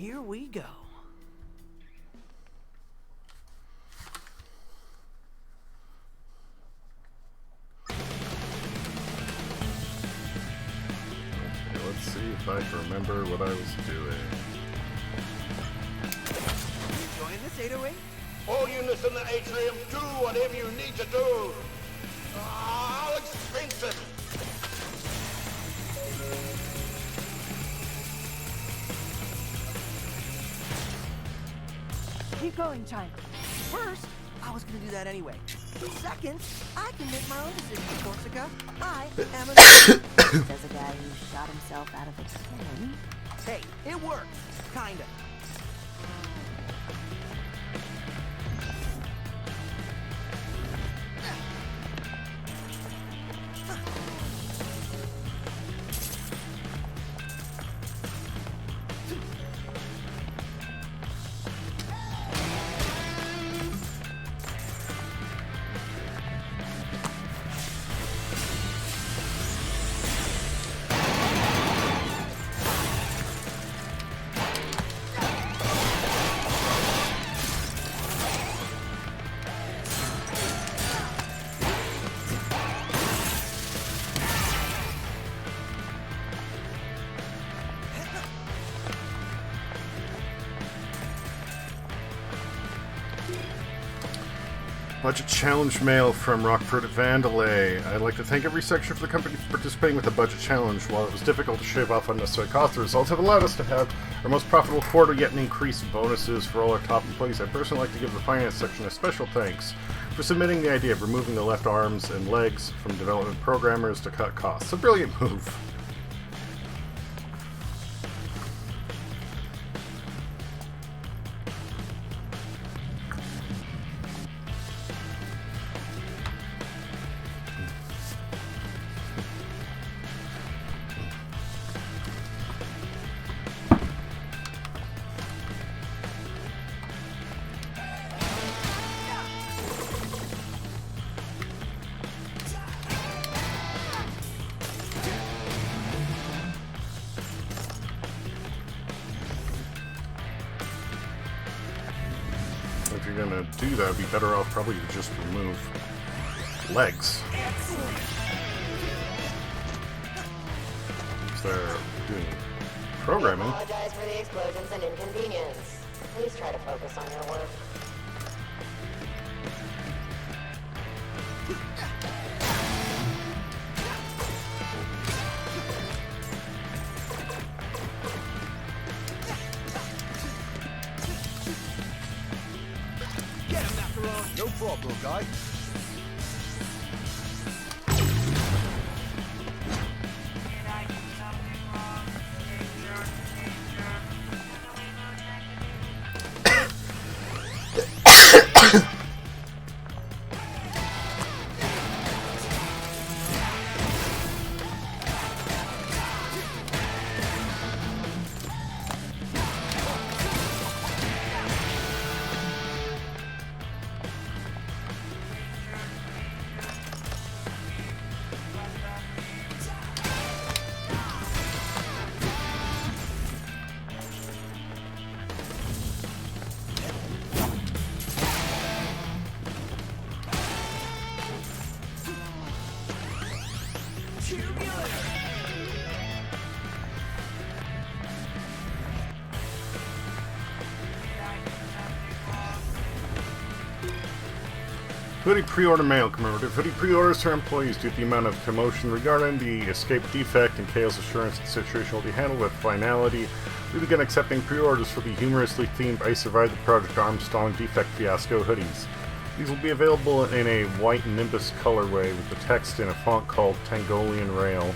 Here we go. Okay, let's see if I can remember what I was doing. Enjoying this 808? All units in the atrium, do whatever you need to do. I'll expense it. Keep going, China. First, I was gonna do that anyway. Second, I can make my own decisions, Corsica. I am a... Says a guy who shot himself out of a cannon. Hey, it works. Kinda. Budget challenge mail from Rockford Vandalay. I'd like to thank every section for the company for participating with the budget challenge. While it was difficult to shave off unnecessary costs, the results have allowed us to have our most profitable quarter yet, and increased bonuses for all our top employees. I'd personally like to give the finance section a special thanks for submitting the idea of removing the left arms and legs from development programmers to cut costs. A brilliant move. If you're gonna do that, it'd be better off probably to just remove legs. If they're doing programming. I apologize for the explosions and inconvenience. Please try to focus on your work. Get him, Macaron. No problem, guy. Hoodie pre-order mail commemorative. Hoodie pre-orders to our employees due to the amount of commotion regarding the escape defect and Chaos assurance the situation will be handled with finality. We began accepting pre-orders for the humorously themed I Survived the Project Armstrong defect fiasco hoodies. These will be available in a white Nimbus colorway with the text in a font called Tangolian Rail.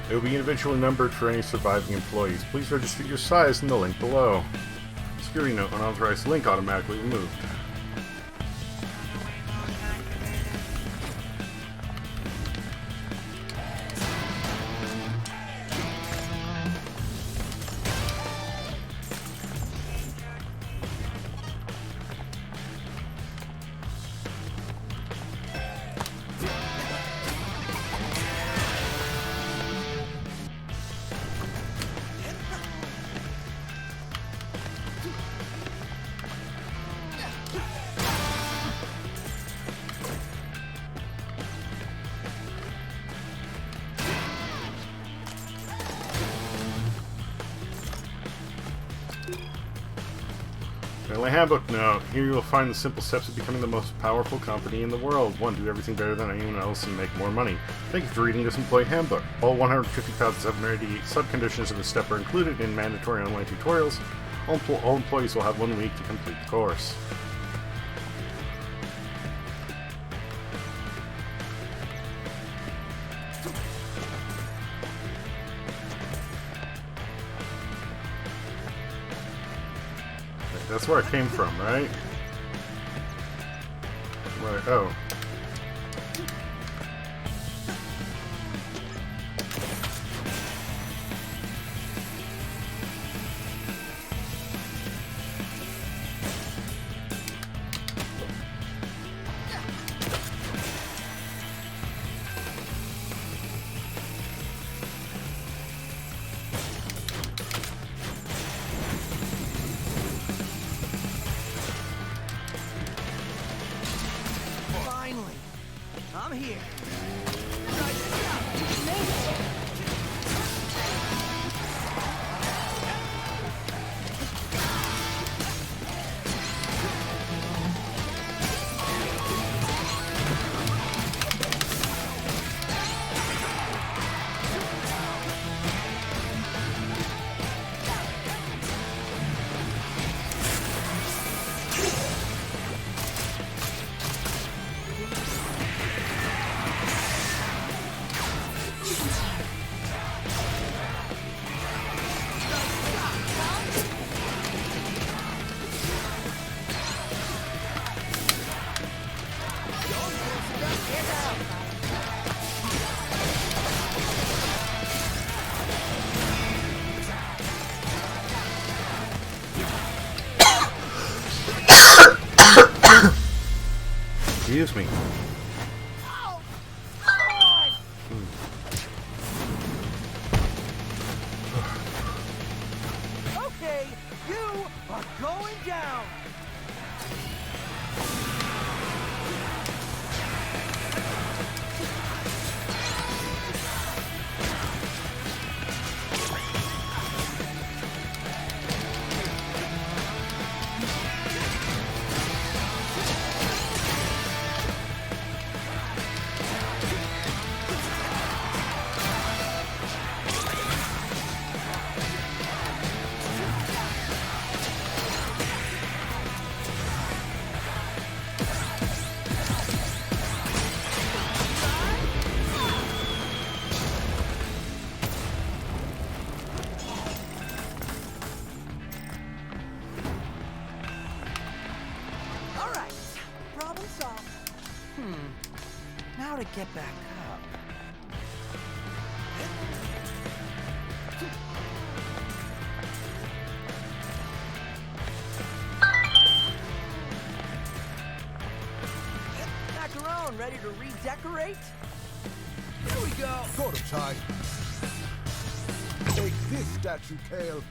They will be individually numbered for any surviving employees. Please register your size in the link below. Security note: unauthorized link automatically removed. My handbook note. Here you will find the simple steps of becoming the most powerful company in the world. 1. Do everything better than anyone else and make more money. Thank you for reading this employee handbook. All 150,788 sub-conditions of this step are included in mandatory online tutorials. All employees will have 1 week to complete the course. That's where I came from, right? Right, oh. Finally, I'm here. Excuse me. Oh, come on! Okay, you are going down. All right, problem solved. Now to get back up. Macaron, ready to redecorate? Here we go. Sort of tight. Take this, Statue Kale.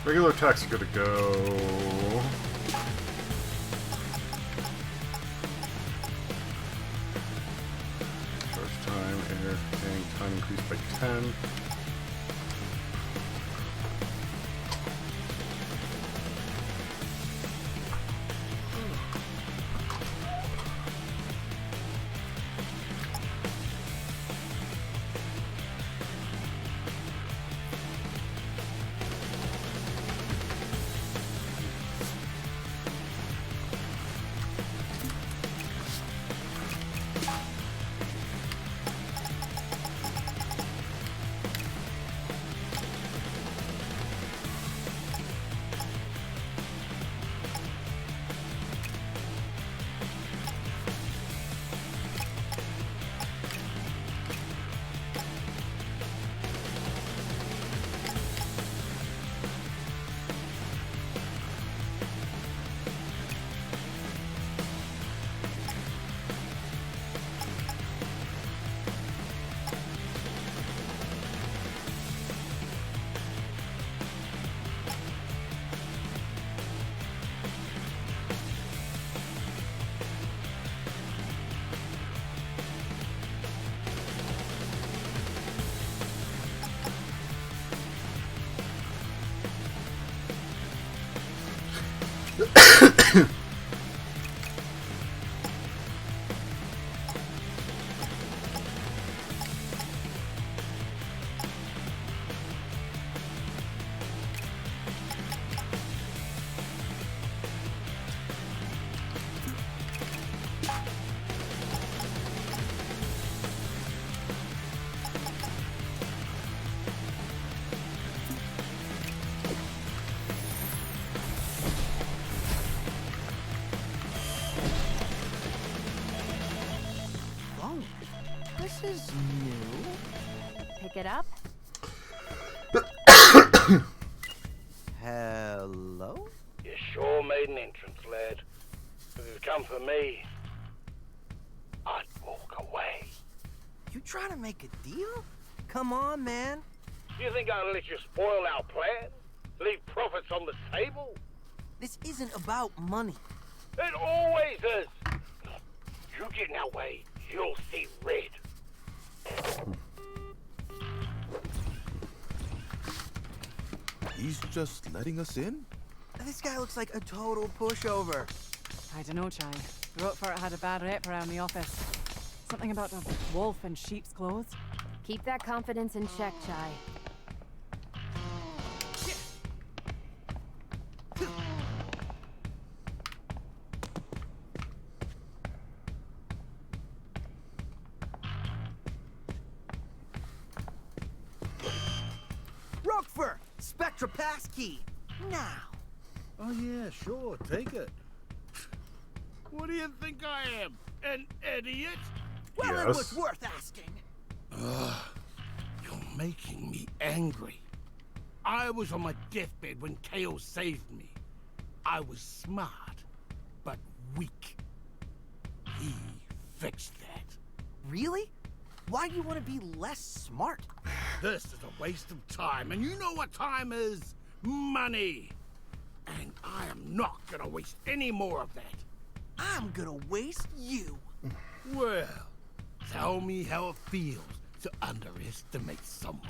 Regular attacks are good to go. First time, air, getting time increased by 10. Oh, this is new. Pick it up. Hello? You sure made an entrance, lad. If it come for me, I'd walk away. You trying to make a deal? Come on, man. You think I'll let you spoil our plan? Leave profits on the table? This isn't about money. It always is. You get in our way, you'll see red. He's just letting us in? This guy looks like a total pushover. I don't know, Chai. Wrote for it had a bad rep around the office. Something about a wolf in sheep's clothes. Keep that confidence in check, Chai. Rockford! Spectra passkey! Now! Oh yeah, sure, take it. What do you think I am? An idiot? Well, Yes. it was worth asking. You're making me angry. I was on my deathbed when Kale saved me. I was smart, but weak. He fixed that. Really? Why do you want to be less smart? This is a waste of time, and you know what time is? Money. And I am not gonna waste any more of that. I'm gonna waste you. Well, tell me how it feels to underestimate someone.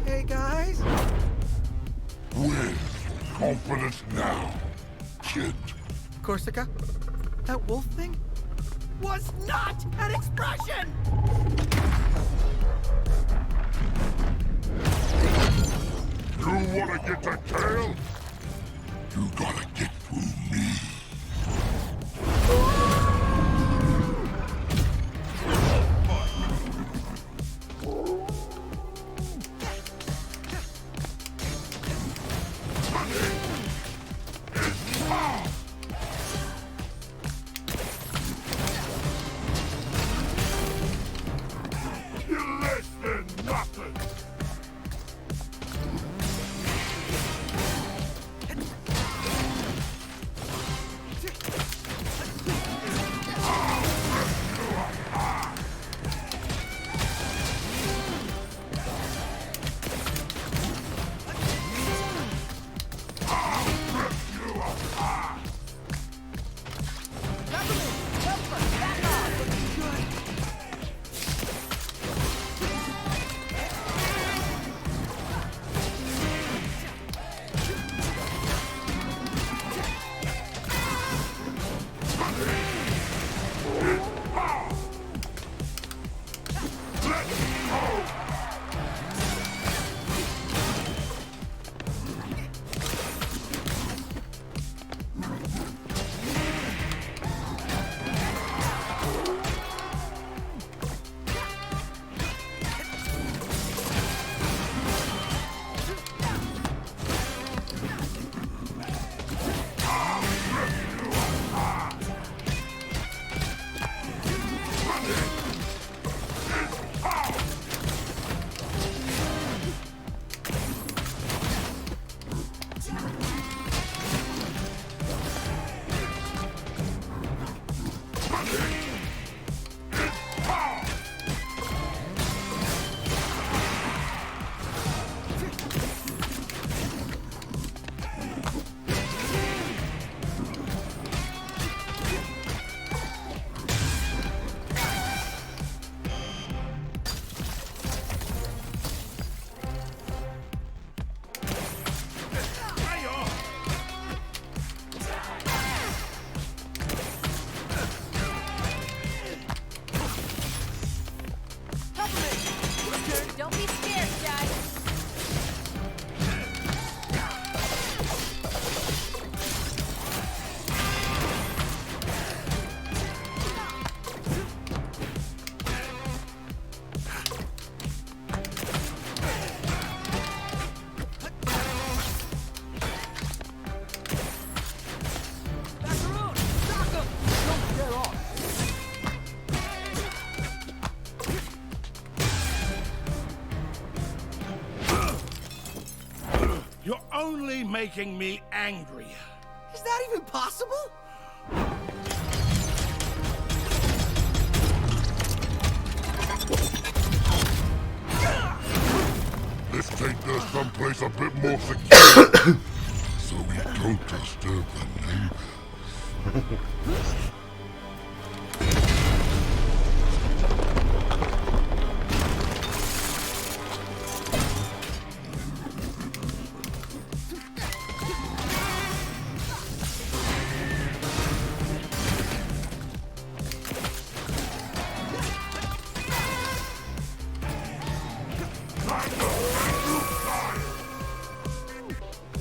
Hey, guys. Confidence now, kid. Corsica, that wolf thing was not an expression! You wanna get to Kale? You gotta get through me. You're less than nothing. Don't be scared, guys. You're only making me angrier. Is that even possible? Let's take this someplace a bit more secure, so we don't disturb the neighbors.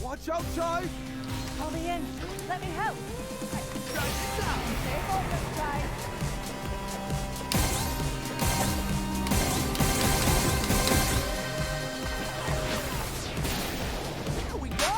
Watch out, Ty! Call me in. Let me help. Stay focused, guys. Here we go.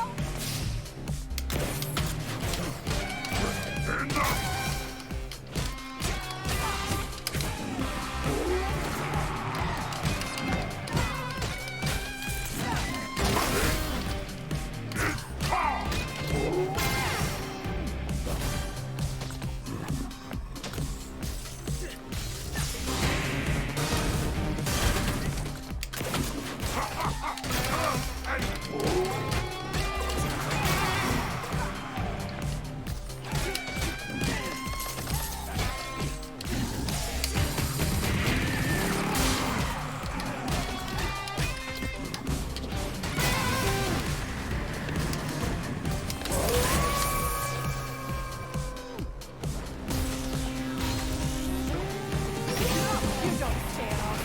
You don't stand off.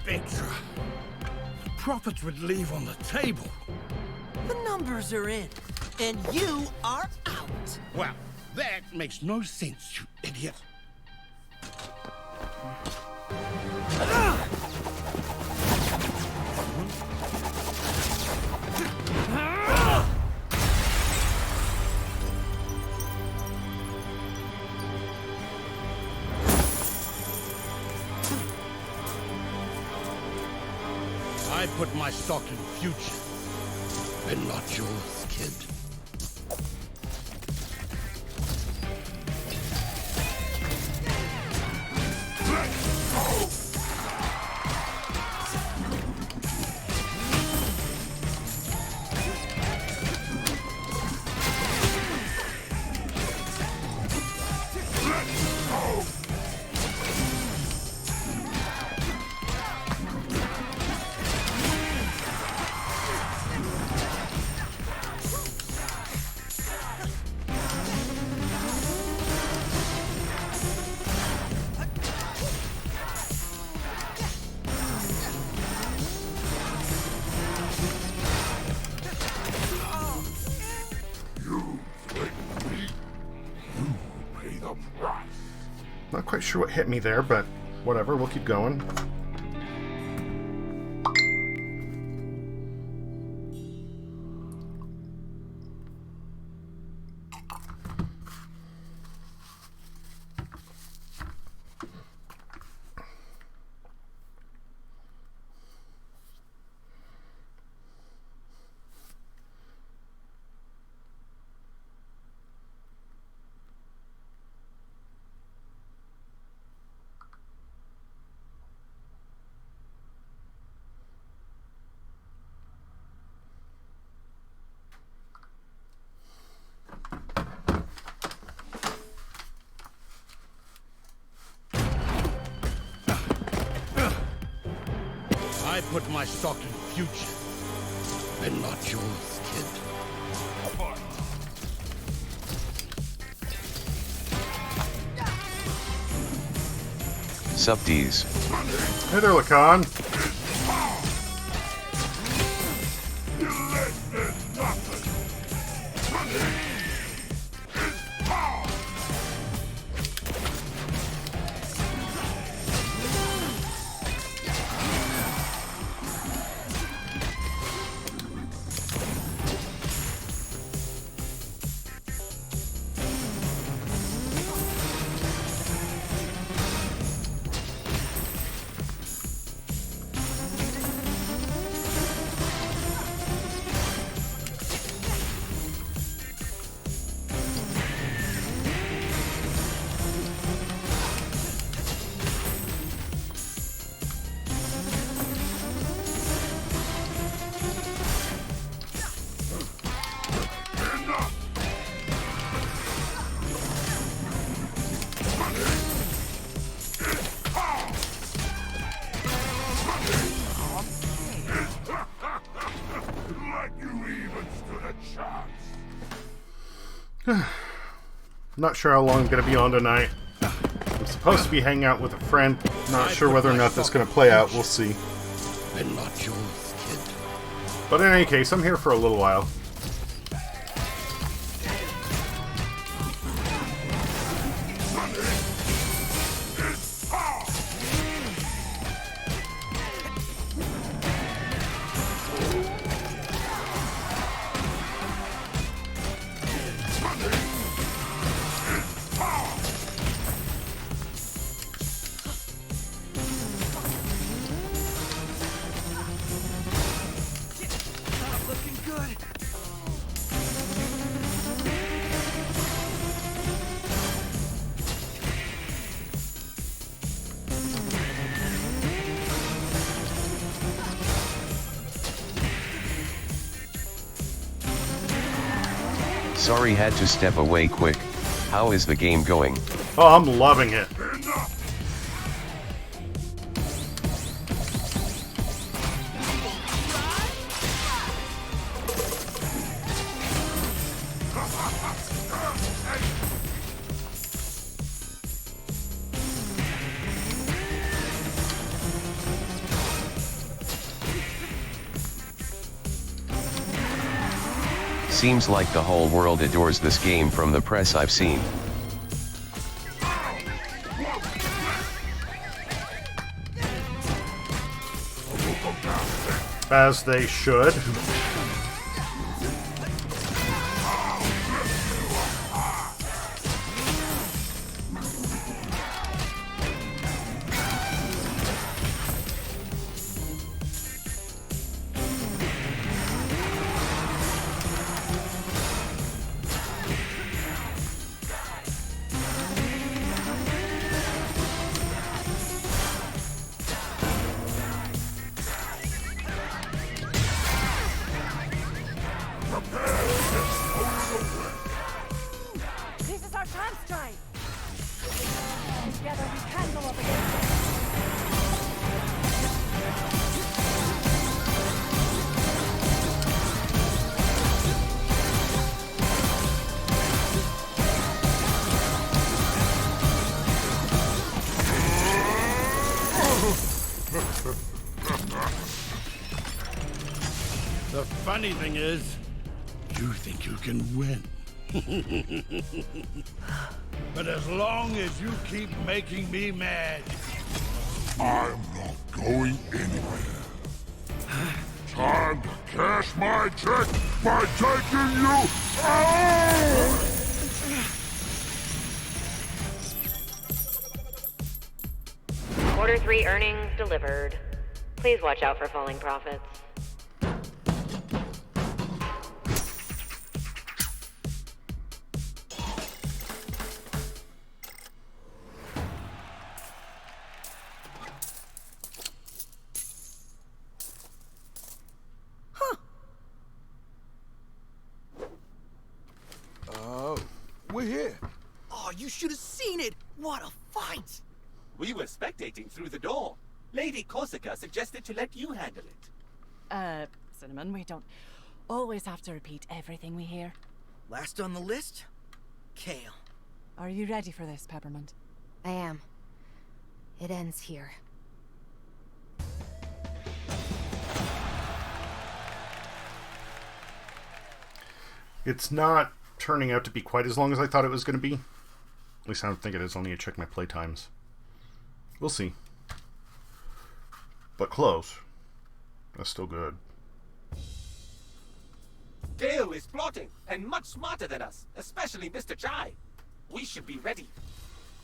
Spectra. Profits would leave on the table. The numbers are in, and you are out. Well, that makes no sense, you idiot. I put my stock in future, and not yours, kid. Not quite sure what hit me there, but whatever, we'll keep going. I put my stock in future, and not yours, kid. Sup D's. Hey there, Lacan. Not sure how long I'm going to be on tonight. I'm supposed to be hanging out with a friend. Not sure whether or not that's going to play out. We'll see. And not yours, kid. But in any case, I'm here for a little while. Sorry, had to step away quick. How is the game going? Oh, I'm loving it. Seems like the whole world adores this game from the press I've seen. As they should. The funny thing is, you think you can win. But as long as you keep making me mad, I'm not going anywhere. Time to cash my check by taking you out! Quarter 3 earnings delivered. Please watch out for falling profits. We're here. Oh, you should have seen it! What a fight! We were spectating through the door. Lady Korsica suggested to let you handle it. Cinnamon, we don't always have to repeat everything we hear. Last on the list? Kale. Are you ready for this, Peppermint? I am. It ends here. It's not turning out to be quite as long as I thought it was going to be. At least I don't think it is. I'll need to check my play times. We'll see. But close. That's still good. Gale is plotting, and much smarter than us, especially Mr. Chai. We should be ready.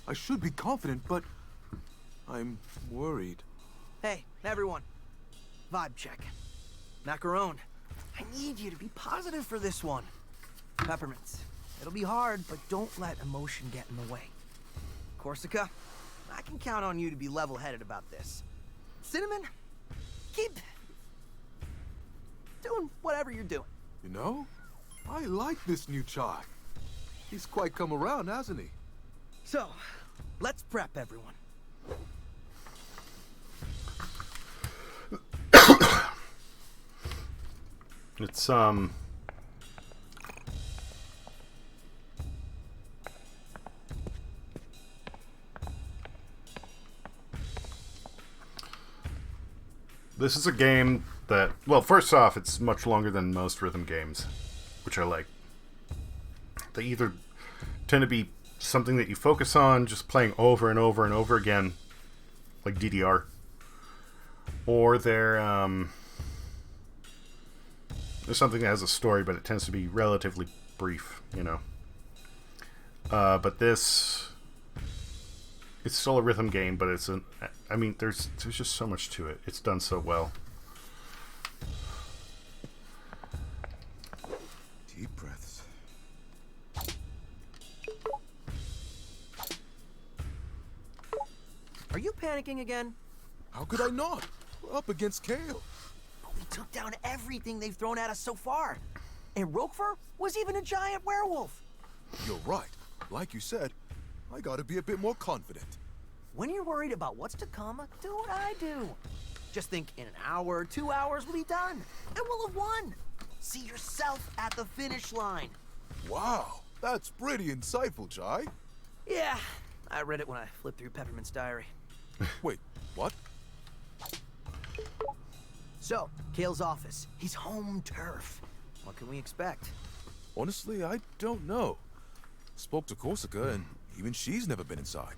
I should be confident, but I'm worried. Hey, everyone. Vibe check. Macaron, I need you to be positive for this one. Peppermints, it'll be hard, but don't let emotion get in the way. Korsica, I can count on you to be level-headed about this. Cinnamon, keep doing whatever you're doing. You know, I like this new Chai. He's quite come around, hasn't he? So, let's prep everyone. It's, this is a game that, well, first off, it's much longer than most rhythm games, which I like. They either tend to be something that you focus on, just playing over and over and over again, like DDR, or they're something that has a story, but it tends to be relatively brief, you know. But this, it's still a rhythm game, but it's I mean, there's just so much to it. It's done so well. Deep breaths. Are you panicking again? How could I not? We're up against Kale. We took down everything they've thrown at us so far. And Roquefort was even a giant werewolf. You're right. Like you said, I gotta be a bit more confident. When you're worried about what's to come, do what I do. Just think in an hour, 2 hours, we'll be done. And we'll have won. See yourself at the finish line. Wow, that's pretty insightful, Chai. Yeah, I read it when I flipped through Peppermint's diary. Wait, what? So, Kale's office. He's home turf. What can we expect? Honestly, I don't know. Spoke to Korsica, and even she's never been inside.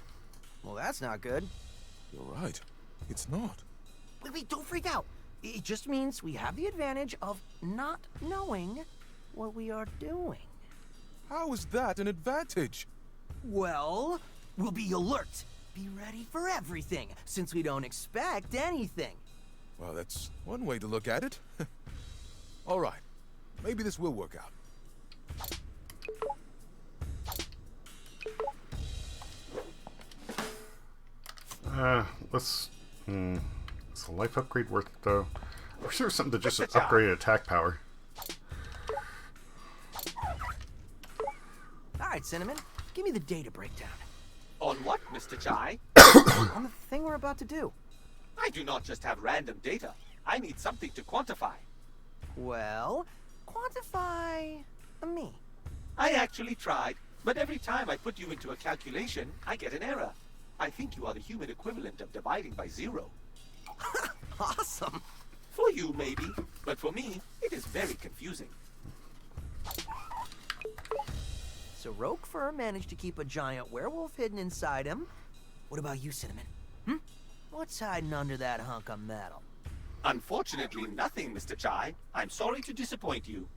Well, that's not good. You're right. It's not. Wait, don't freak out. It just means we have the advantage of not knowing what we are doing. How is that an advantage? Well, we'll be alert. Be ready for everything, since we don't expect anything. Well, that's one way to look at it. All right. Maybe this will work out. Is the life upgrade worth it, though? I'm sure something to just upgrade attack power. Alright, Cinnamon. Give me the data breakdown. On what, Mr. Chai? On the thing we're about to do. I do not just have random data. I need something to quantify. Well, quantify me. I actually tried, but every time I put you into a calculation, I get an error. I think you are the human equivalent of dividing by 0. Awesome. For you, maybe, but for me, it is very confusing. So Rogue Fur managed to keep a giant werewolf hidden inside him. What about you, Cinnamon? What's hiding under that hunk of metal? Unfortunately, nothing, Mr. Chai. I'm sorry to disappoint you.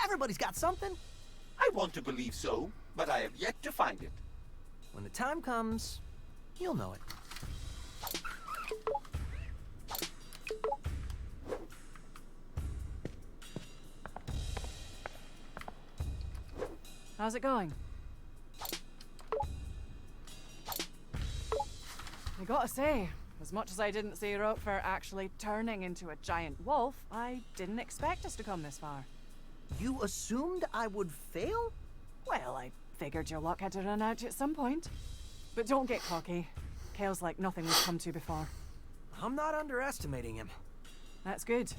Everybody's got something. I want to believe so, but I have yet to find it. When the time comes, you'll know it. How's it going? I gotta say, as much as I didn't see Rockford actually turning into a giant wolf, I didn't expect us to come this far. You assumed I would fail? Well, I figured your luck had to run out at some point. But don't get cocky. Kale's like nothing we've come to before. I'm not underestimating him. That's good.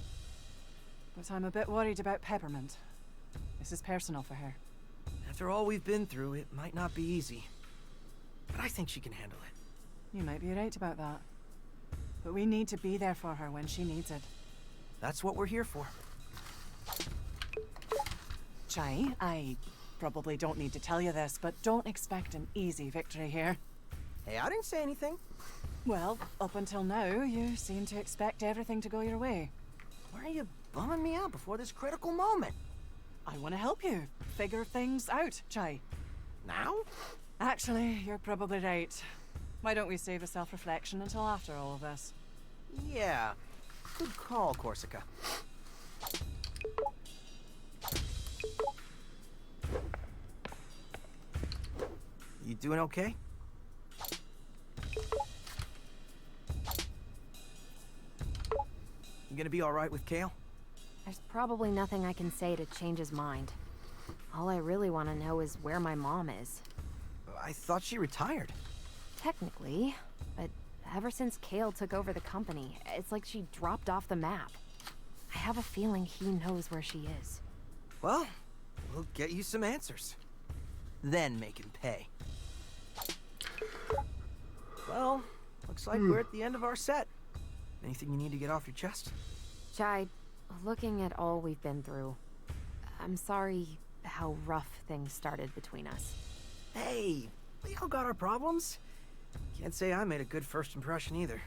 But I'm a bit worried about Peppermint. This is personal for her. After all we've been through, it might not be easy. But I think she can handle it. You might be right about that. But we need to be there for her when she needs it. That's what we're here for. Chai, I probably don't need to tell you this, but don't expect an easy victory here. Hey, I didn't say anything. Well, up until now, you seem to expect everything to go your way. Why are you bumming me out before this critical moment? I want to help you figure things out, Chai. Now? Actually, you're probably right. Why don't we save a self-reflection until after all of this? Yeah. Good call, Corsica. You doing okay? You gonna be alright with Kale? There's probably nothing I can say to change his mind. All I really want to know is where my mom is. I thought she retired. Technically, but ever since Kale took over the company, it's like she dropped off the map. I have a feeling he knows where she is. Well, we'll get you some answers. Then make him pay. Well, looks like we're at the end of our set. Anything you need to get off your chest? Chai, looking at all we've been through, I'm sorry how rough things started between us. Hey, we all got our problems. Can't say I made a good first impression either.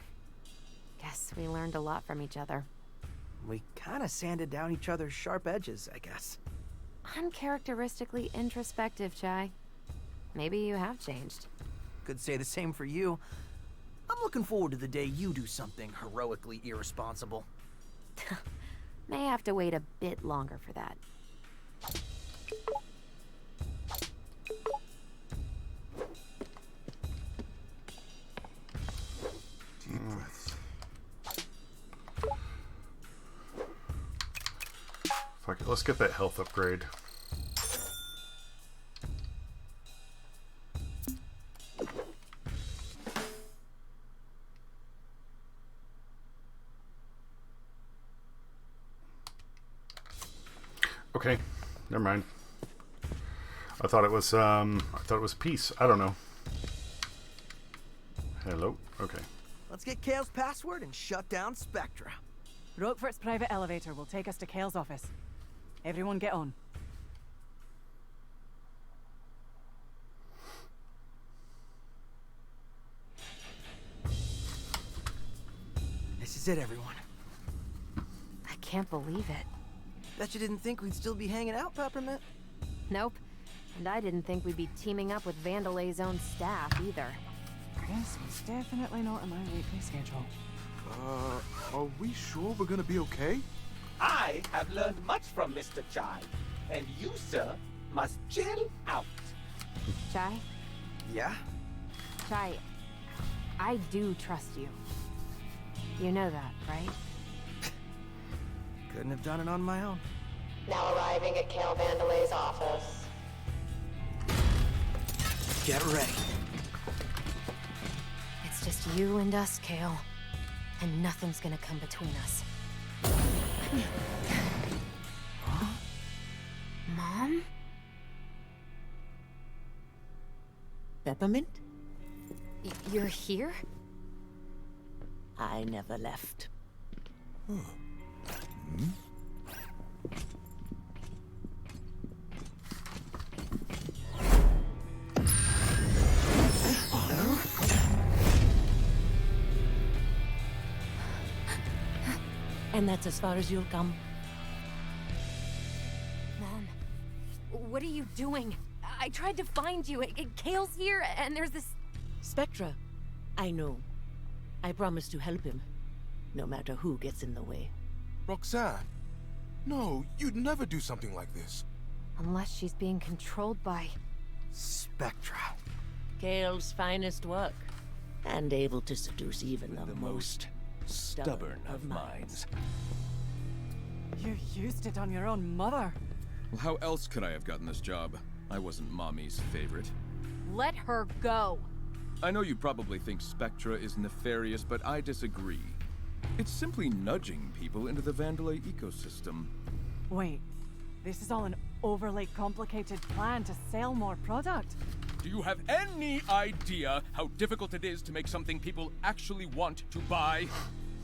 Guess we learned a lot from each other. We kind of sanded down each other's sharp edges, I guess. Uncharacteristically introspective, Chai. Maybe you have changed. Could say the same for you. I'm looking forward to the day you do something heroically irresponsible. May have to wait a bit longer for that. Deep breaths. Fuck it, let's get that health upgrade. Okay, never mind. I thought it was peace. I don't know. Hello. Okay. Let's get Kale's password and shut down Spectra. Rockford's private elevator will take us to Kale's office. Everyone get on. This is it, everyone. I can't believe it. Bet you didn't think we'd still be hanging out, Peppermint. Nope. And I didn't think we'd be teaming up with Vandelay's own staff, either. This was definitely not in my weekly schedule. Are we sure we're gonna be okay? I have learned much from Mr. Chai, and you, sir, must chill out. Chai? Yeah? Chai, I do trust you. You know that, right? Couldn't have done it on my own. Now arriving at Kale Vandelay's office. Get ready. It's just you and us, Kale. And nothing's gonna come between us. Huh? Mom? Peppermint? You're here? I never left. And that's as far as you'll come? Mom, what are you doing? I tried to find you. Kale's here, and there's this... Spectra. I know. I promise to help him, no matter who gets in the way. Roxanne. No, you'd never do something like this. Unless she's being controlled by... Spectra. Kale's finest work. And able to seduce even the most stubborn of minds. You used it on your own mother. Well, how else could I have gotten this job? I wasn't Mommy's favorite. Let her go. I know you probably think Spectra is nefarious, but I disagree. It's simply nudging people into the Vandelay ecosystem. Wait, this is all an overly complicated plan to sell more product? Do you have any idea how difficult it is to make something people actually want to buy?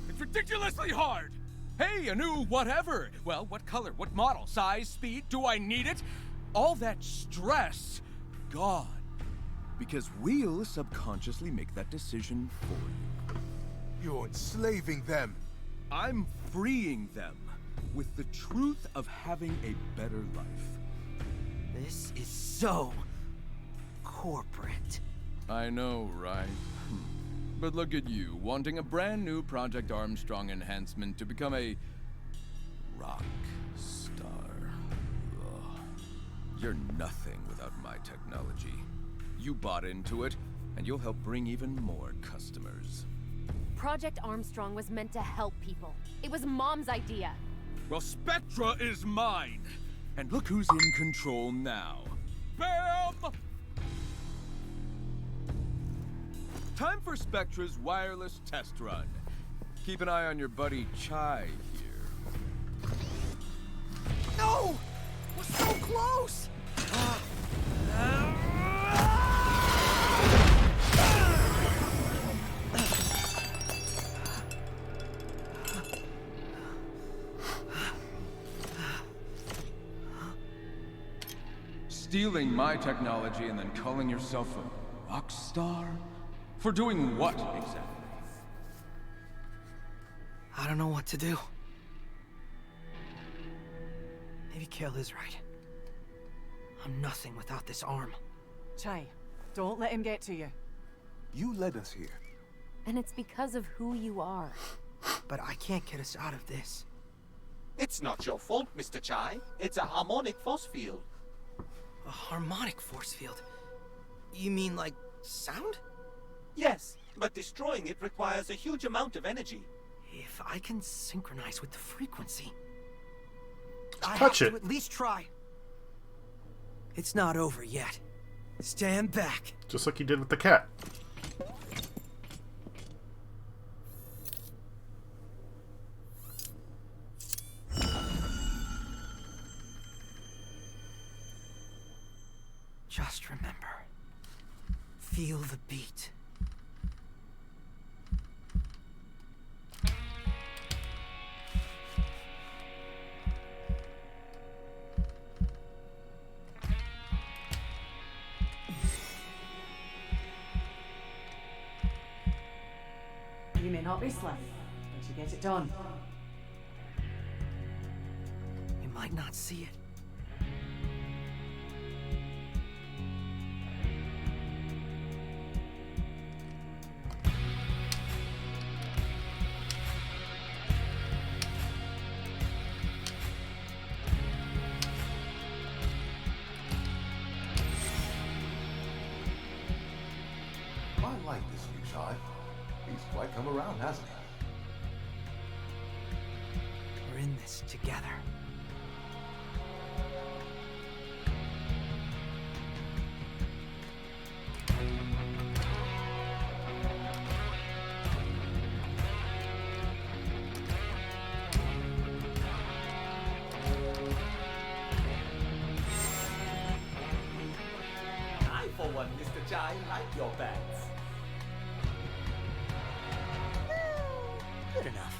It's ridiculously hard! Hey, a new whatever! Well, what color, what model, size, speed, do I need it? All that stress, gone. Because we'll subconsciously make that decision for you. You're enslaving them. I'm freeing them with the truth of having a better life. This is so... corporate. I know, right? But look at you, wanting a brand new Project Armstrong enhancement to become a... rock star. Ugh. You're nothing without my technology. You bought into it, and you'll help bring even more customers. Project Armstrong was meant to help people. It was Mom's idea. Well, Spectra is mine! And look who's in control now. Bam! Time for Spectra's wireless test run. Keep an eye on your buddy Chai here. No! We're so close! Stealing my technology and then calling yourself a rock star? For doing what, exactly? I don't know what to do. Maybe Kale is right. I'm nothing without this arm. Chai, don't let him get to you. You led us here. And it's because of who you are. But I can't get us out of this. It's not your fault, Mr. Chai. It's a harmonic force field. A harmonic force field? You mean like sound? Yes, but destroying it requires a huge amount of energy. If I can synchronize with the frequency, Touch I have it. to at least try. It's not over yet. Stand back. Just like you did with the cat. Just remember. Feel the beat. You may not be slim, but you get it done. You might not see it. I like this new Chai. He's quite come around, hasn't he? We're in this together. I, for one, Mr. Chai, like your bets. Good enough.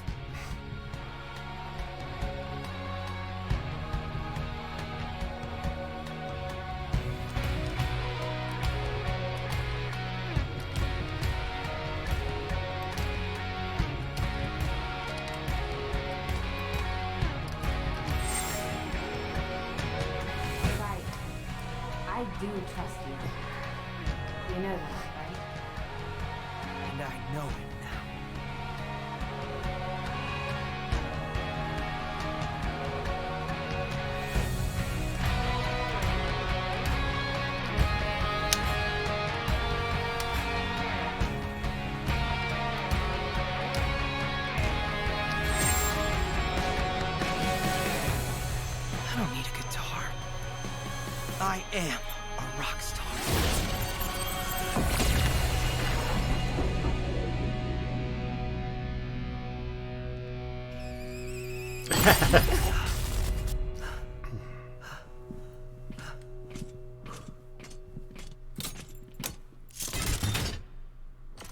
do trust you. You know that, right? And I know it now. I don't need a guitar. I am a rock star.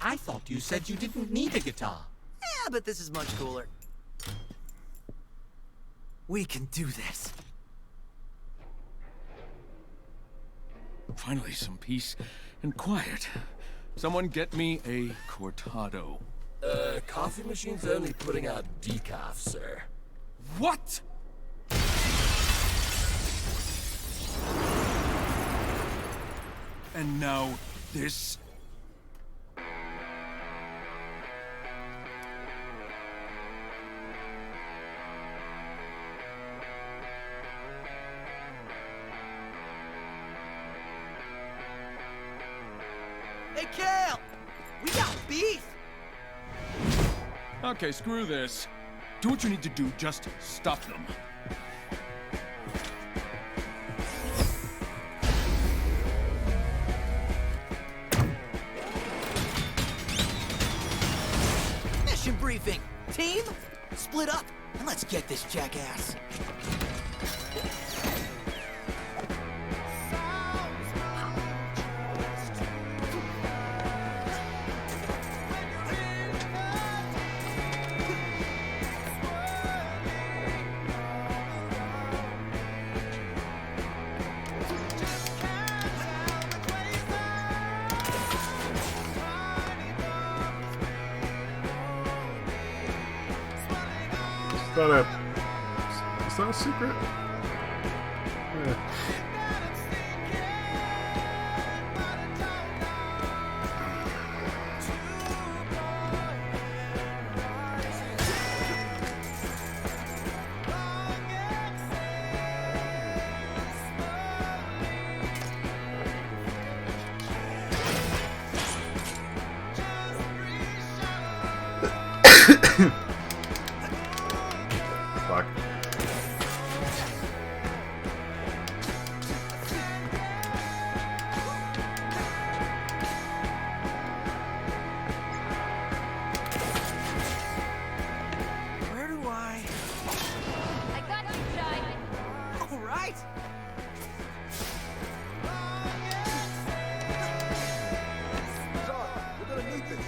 I thought you said you didn't need a guitar. Yeah, but this is much cooler. We can do this. Finally, some peace and quiet. Someone get me a cortado. Coffee machine's only putting out decaf, sir. What? And now this? Hey, Kale! We got beef! Okay, screw this. Do what you need to do, just stop them. Mission briefing. Team, split up and let's get this jackass. Is that a secret? Yeah. Fuck. Where do I got you, Jai. All right. John, we're gonna need this.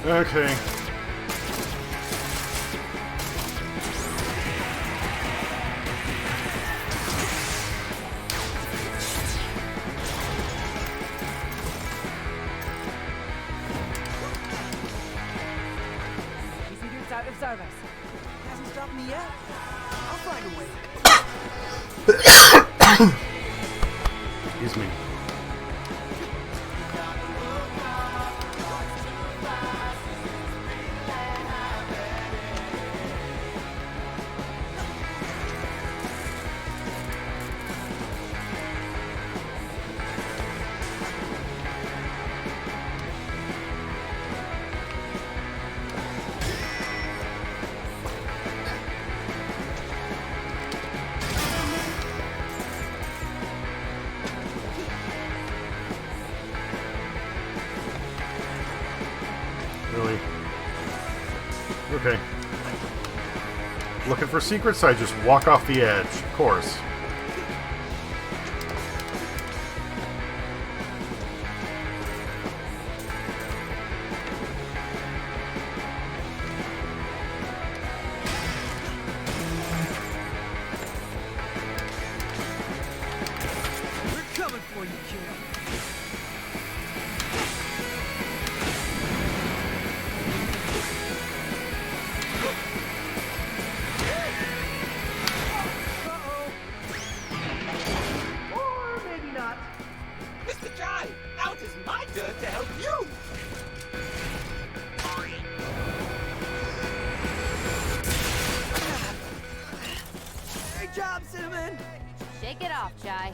Okay. Easy dude's out of service. Hasn't stopped me yet. I'll find a way. Excuse me. Really? Okay. Looking for secrets? I just walk off the edge, of course. We're coming for you, kid. Or maybe not. Mr. Jai, now it is my turn to help you! Great job, Cinnamon! Shake it off, Chai.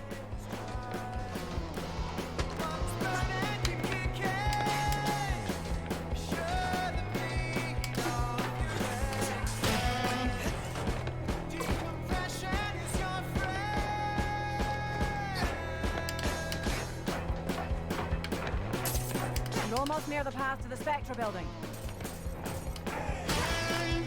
I'm almost near the path to the Spectra building. Hey,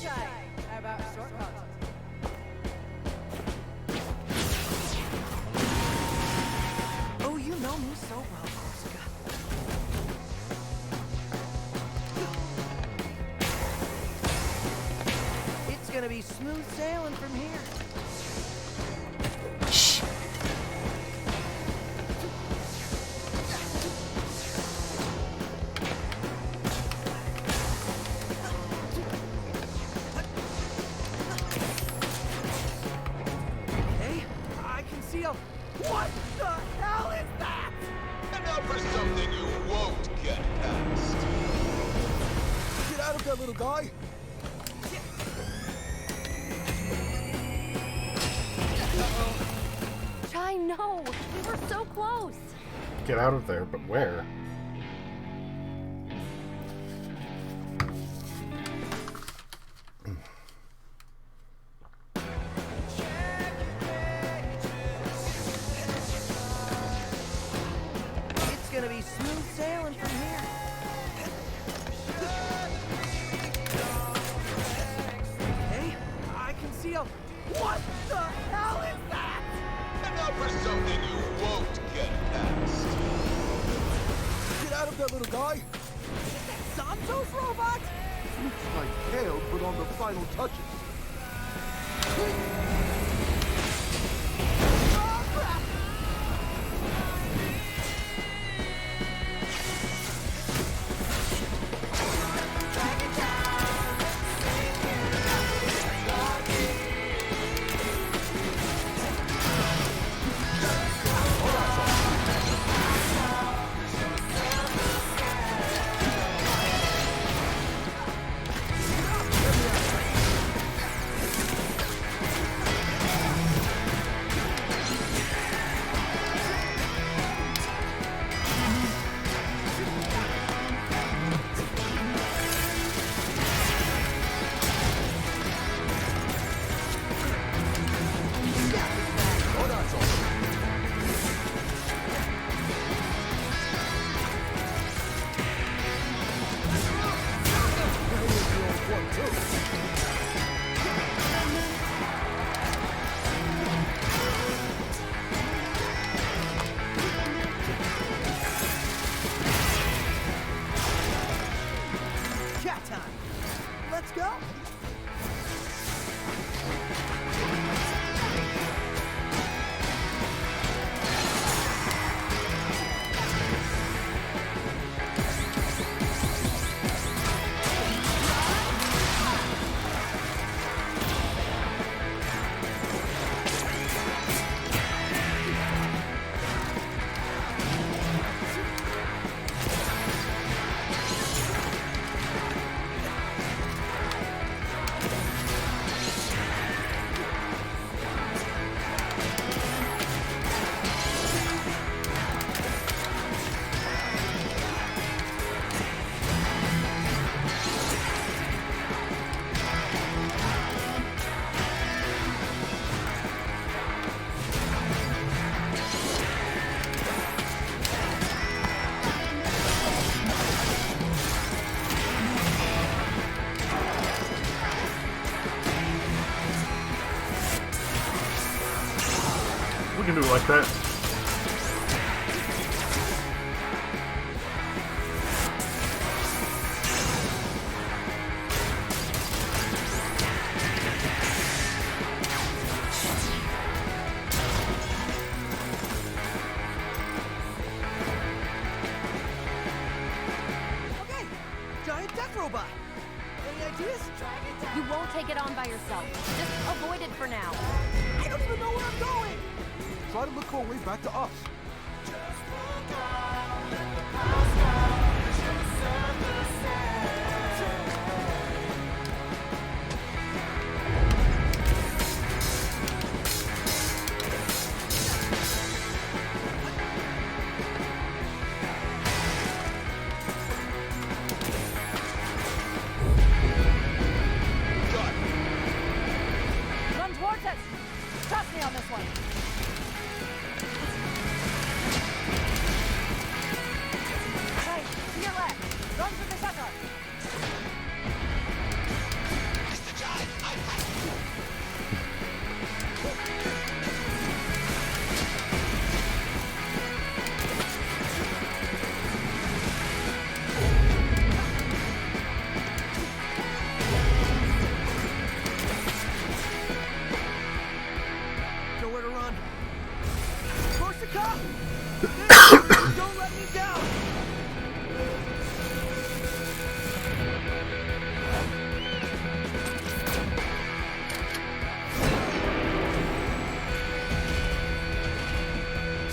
Chai. How about a shortcut? Oh, you know me so well, Corsica. It's gonna be smooth sailing from here. Hey, I can see a... What the hell is that? And now for something you won't get past. Get out of there, little guy! Chai, no! We were so close! Get out of there, but where? It's gonna be smooth sailing from here. Hey, I can see a... What the hell is that? And now for something you won't get past. Get out of there, little guy! Santos robot? Looks like Kale put on the final touches. We can do it like that. Okay, giant death robot. Any ideas? You won't take it on by yourself. Just avoid it for now. I don't even know where I'm going. Try to look for a way back to us. Run towards it! Trust me on this one. Hey, to your left. Run for the sucker. Nowhere to run. Corsica! Don't let me down!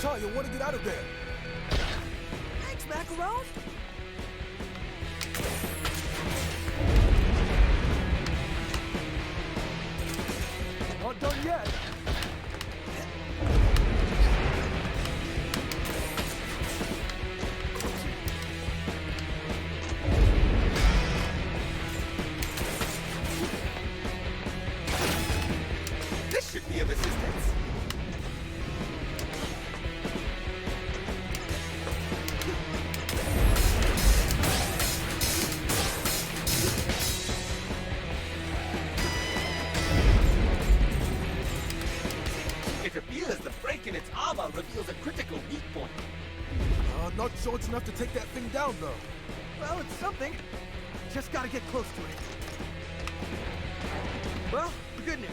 Char, you want to get out of there? Thanks, Macaron. Not done yet. This should be of assistance. It appears the break in its armor reveals a critical weak point. Not sure it's enough to take that thing down, though. Well, it's something. Just gotta get close to it. Well, the good news.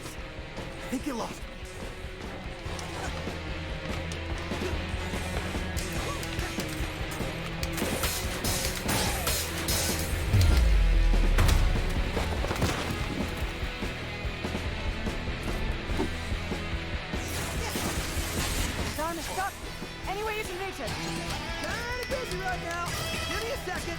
I think you lost me. His arm is stuck. Any way you can reach it. Kinda busy right now. Give me a second.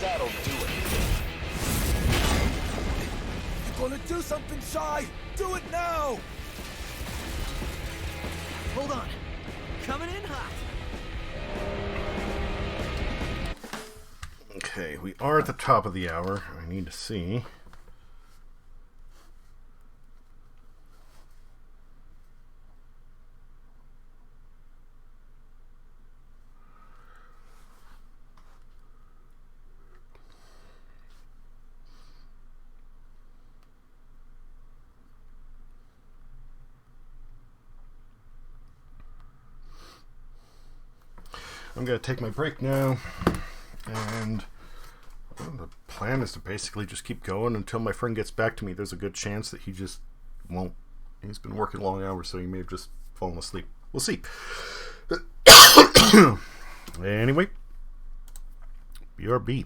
That'll do it. You gonna do something, Shy? Do it now! Hold on. Coming in hot. Okay, we are at the top of the hour. I need to see. I'm going to take my break now, and the plan is to basically just keep going until my friend gets back to me. There's a good chance that he just won't. He's been working long hours, so he may have just fallen asleep. We'll see. Anyway, BRB.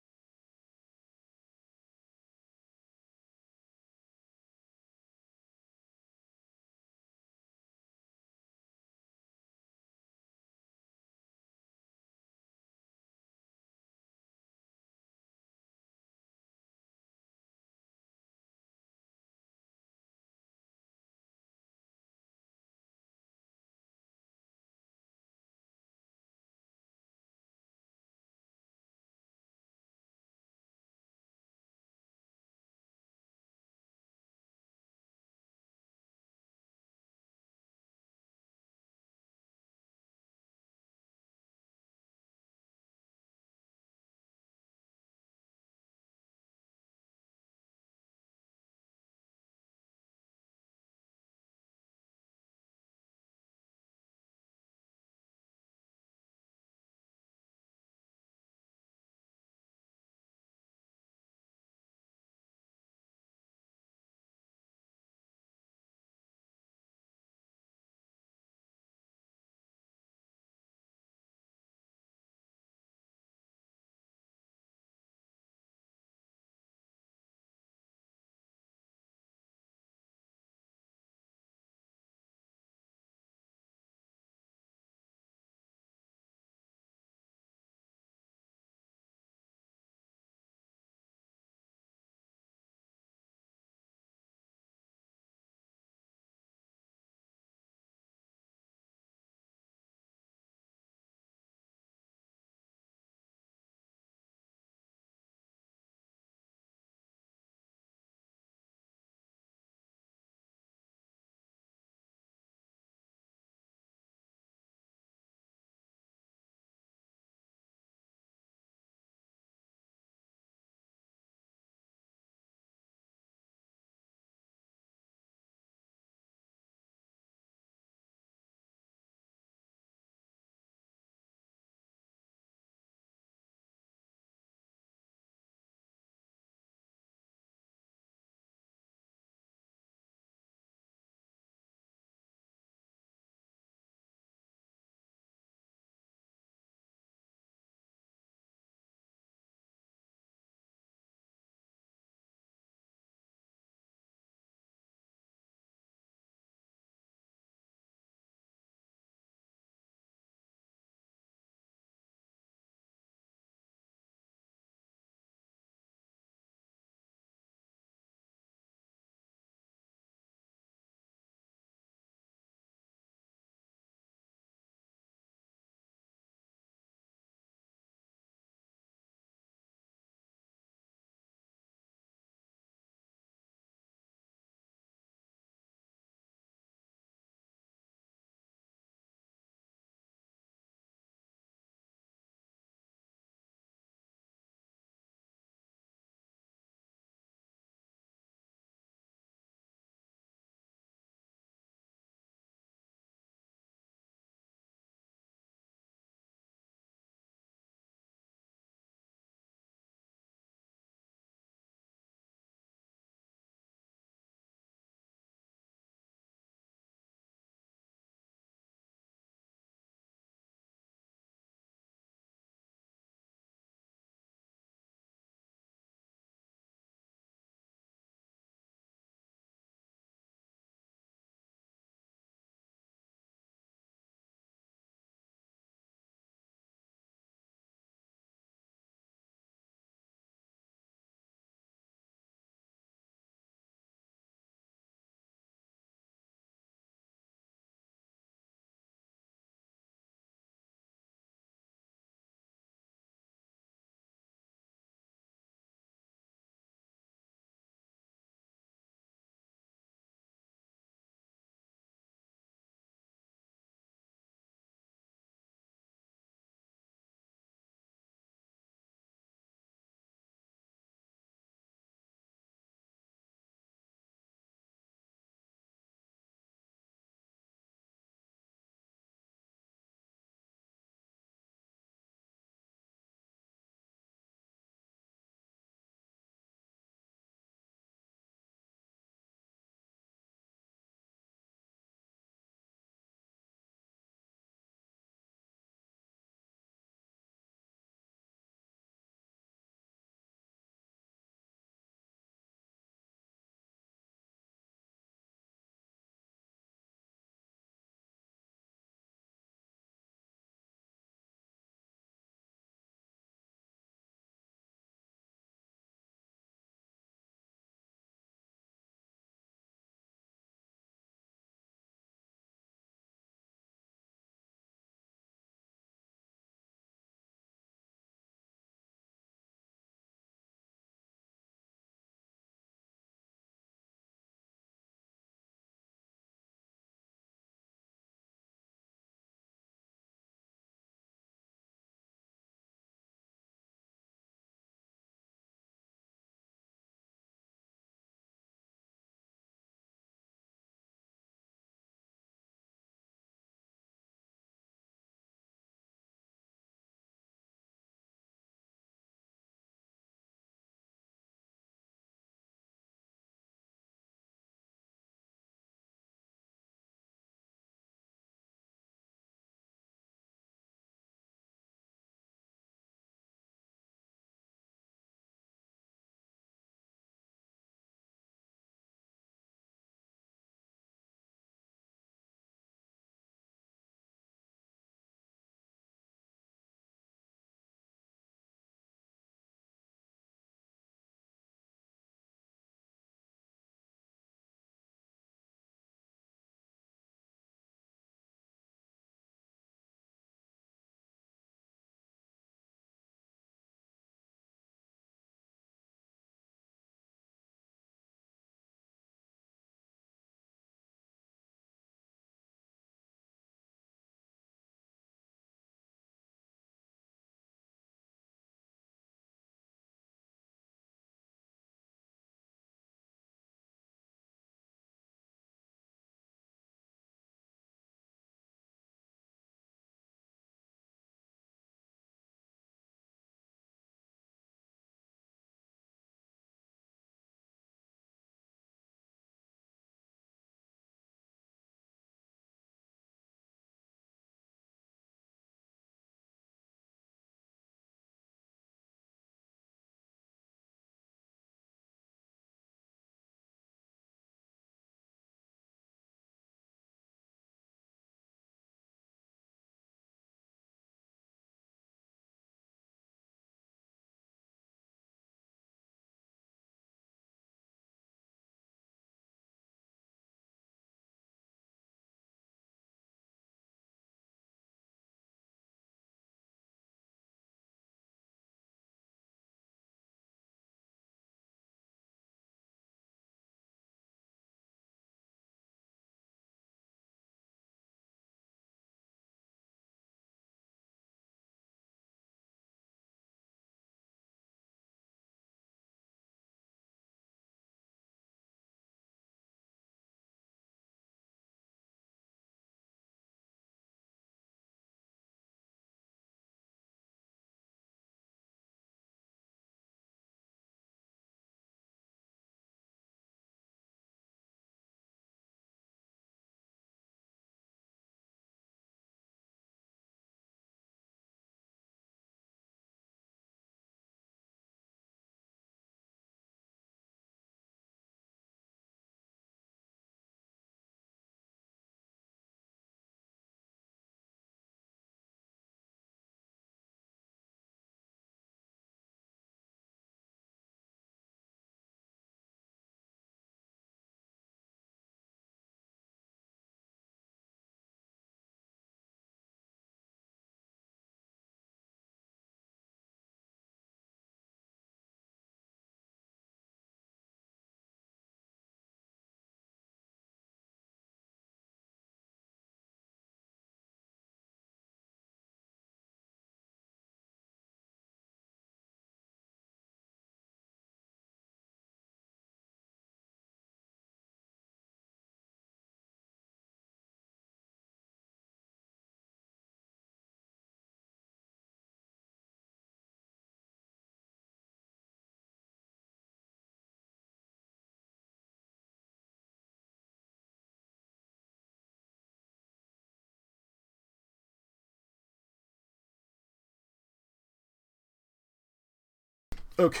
Okay.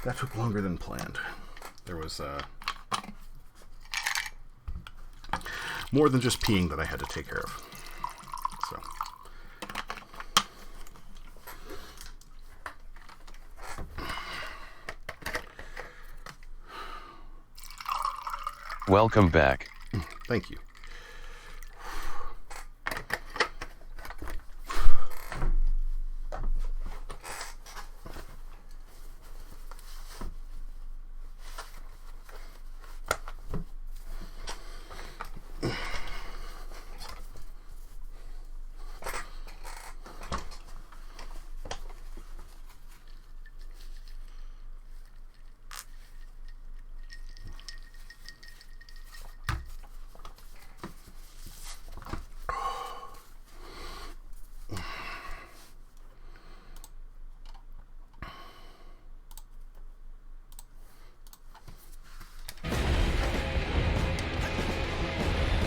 That took longer than planned. There was more than just peeing that I had to take care of. So. Welcome back. Thank you.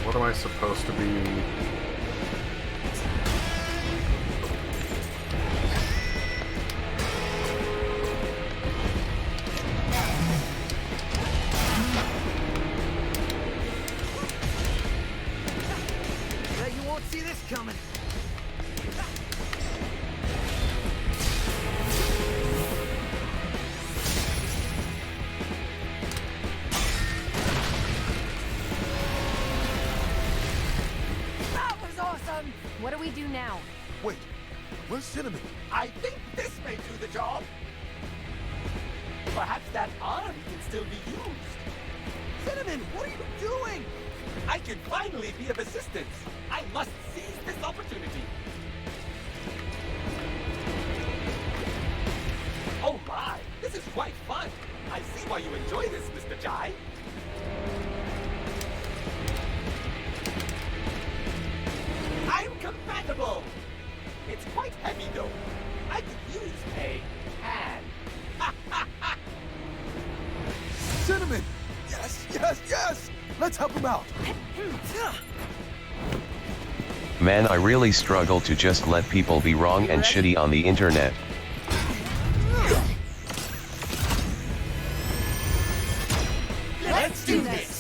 What am I supposed to be? Bet you won't see this coming. What do we do now? Wait, where's Cinnamon? I think this may do the job. Perhaps that arm can still be used. Cinnamon, what are you doing? I can finally be of assistance. I must seize this opportunity. Oh my, this is quite fun. I see why you enjoy this, Mr. Jai. I'm compatible. It's quite heavy though. I could use a hand. Cinnamon! Yes, yes, yes! Let's help him out. Man, I really struggle to just let people be wrong and shitty on the internet. Let's do this.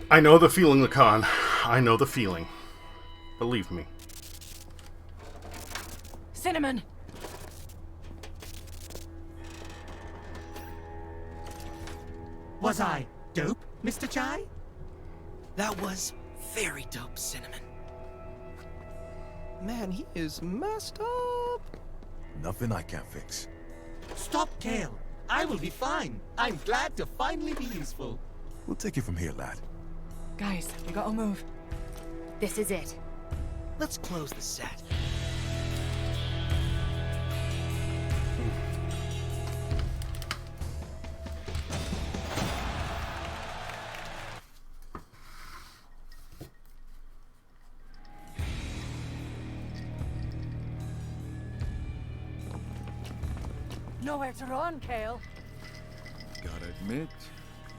I know the feeling, Lacan. I know the feeling. Believe me. Cinnamon! Was I dope, Mr. Jai? That was very dope, Cinnamon. Man, he is messed up. Nothing I can't fix. Stop, Kale. I will be fine. I'm glad to finally be useful. We'll take it from here, lad. Guys, we gotta move. This is it. Let's close the set. Nowhere to run, Kale. Gotta admit,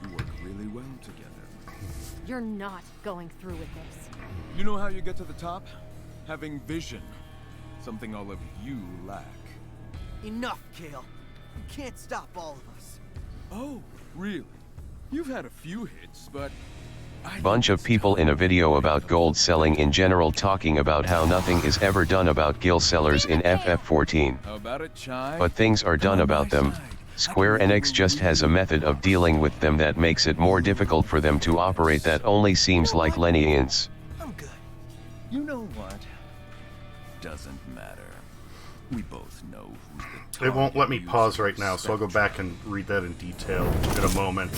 you work really well together. You're not going through with this. You know how you get to the top? Having vision. Something all of you lack. Enough, Kale. You can't stop all of us. Oh, really? You've had a few hits, but Bunch of people in a video about gold selling in general talking about how nothing is ever done about gil sellers in FF14. How about it, Chai? But things are done about them. Square Enix just has a method of dealing with them that makes it more difficult for them to operate that only seems like lenience. You know what? Doesn't matter. We both know who's the It won't let me pause right now, so I'll go back and read that in detail in a moment.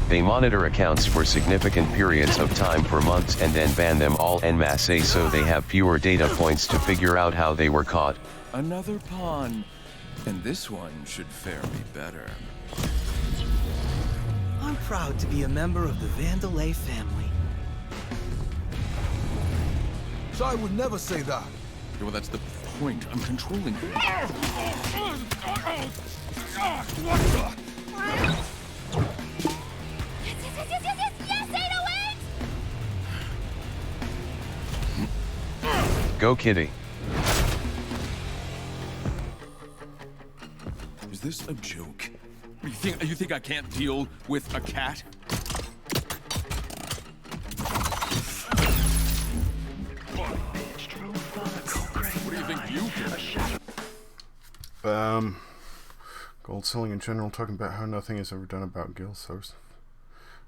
They monitor accounts for significant periods of time for months and then ban them all en masse so they have fewer data points to figure out how they were caught. Another pawn. And this one should fare me better. I'm proud to be a member of the Vandelay family. So I would never say that. Well, that's the point. I'm controlling you. Go kitty. Is this a joke? You think I can't deal with a cat? What do you think you can? Gold selling in general, talking about how nothing is ever done about gil sellers.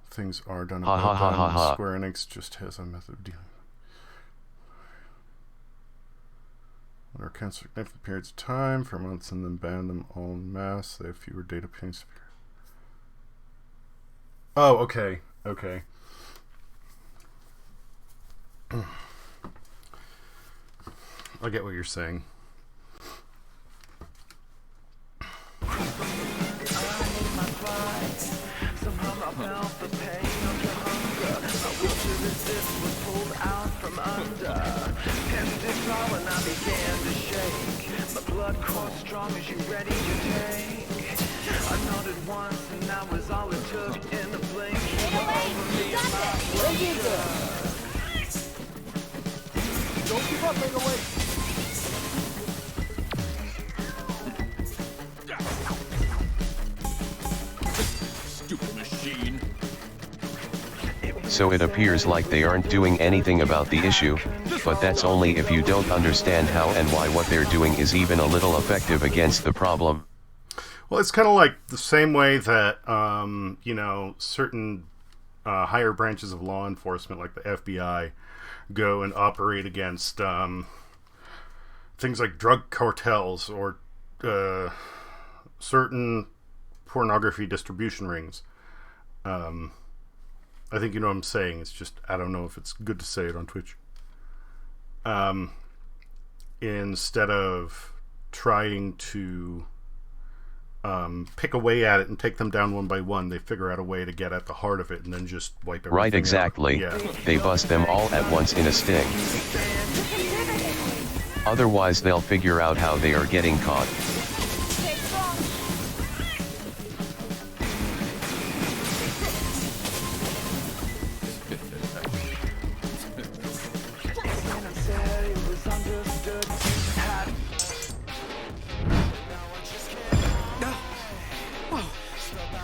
Things are done Ha, about ha, ha, ha, them. ha. Square Enix just has a method of dealing. When our accounts for significant periods of time, for months, and then ban them all en masse, they have fewer data points. Oh, okay. Okay. I get what you're saying. Strong as you ready to take. I nodded once and that was all it took in the blink. Don't give up, 808. Stupid machine. So it appears like they aren't doing anything about the issue, but that's only if you don't understand how and why what they're doing is even a little effective against the problem. Well, it's kind of like the same way that, you know, certain higher branches of law enforcement, like the FBI, go and operate against things like drug cartels or certain pornography distribution rings. I think you know what I'm saying. It's just, I don't know if it's good to say it on Twitch. Instead of trying to pick away at it and take them down one by one, they figure out a way to get at the heart of it and then just wipe everything Right, exactly. out. Yeah. They bust them all at once in a sting. Otherwise they'll figure out how they are getting caught.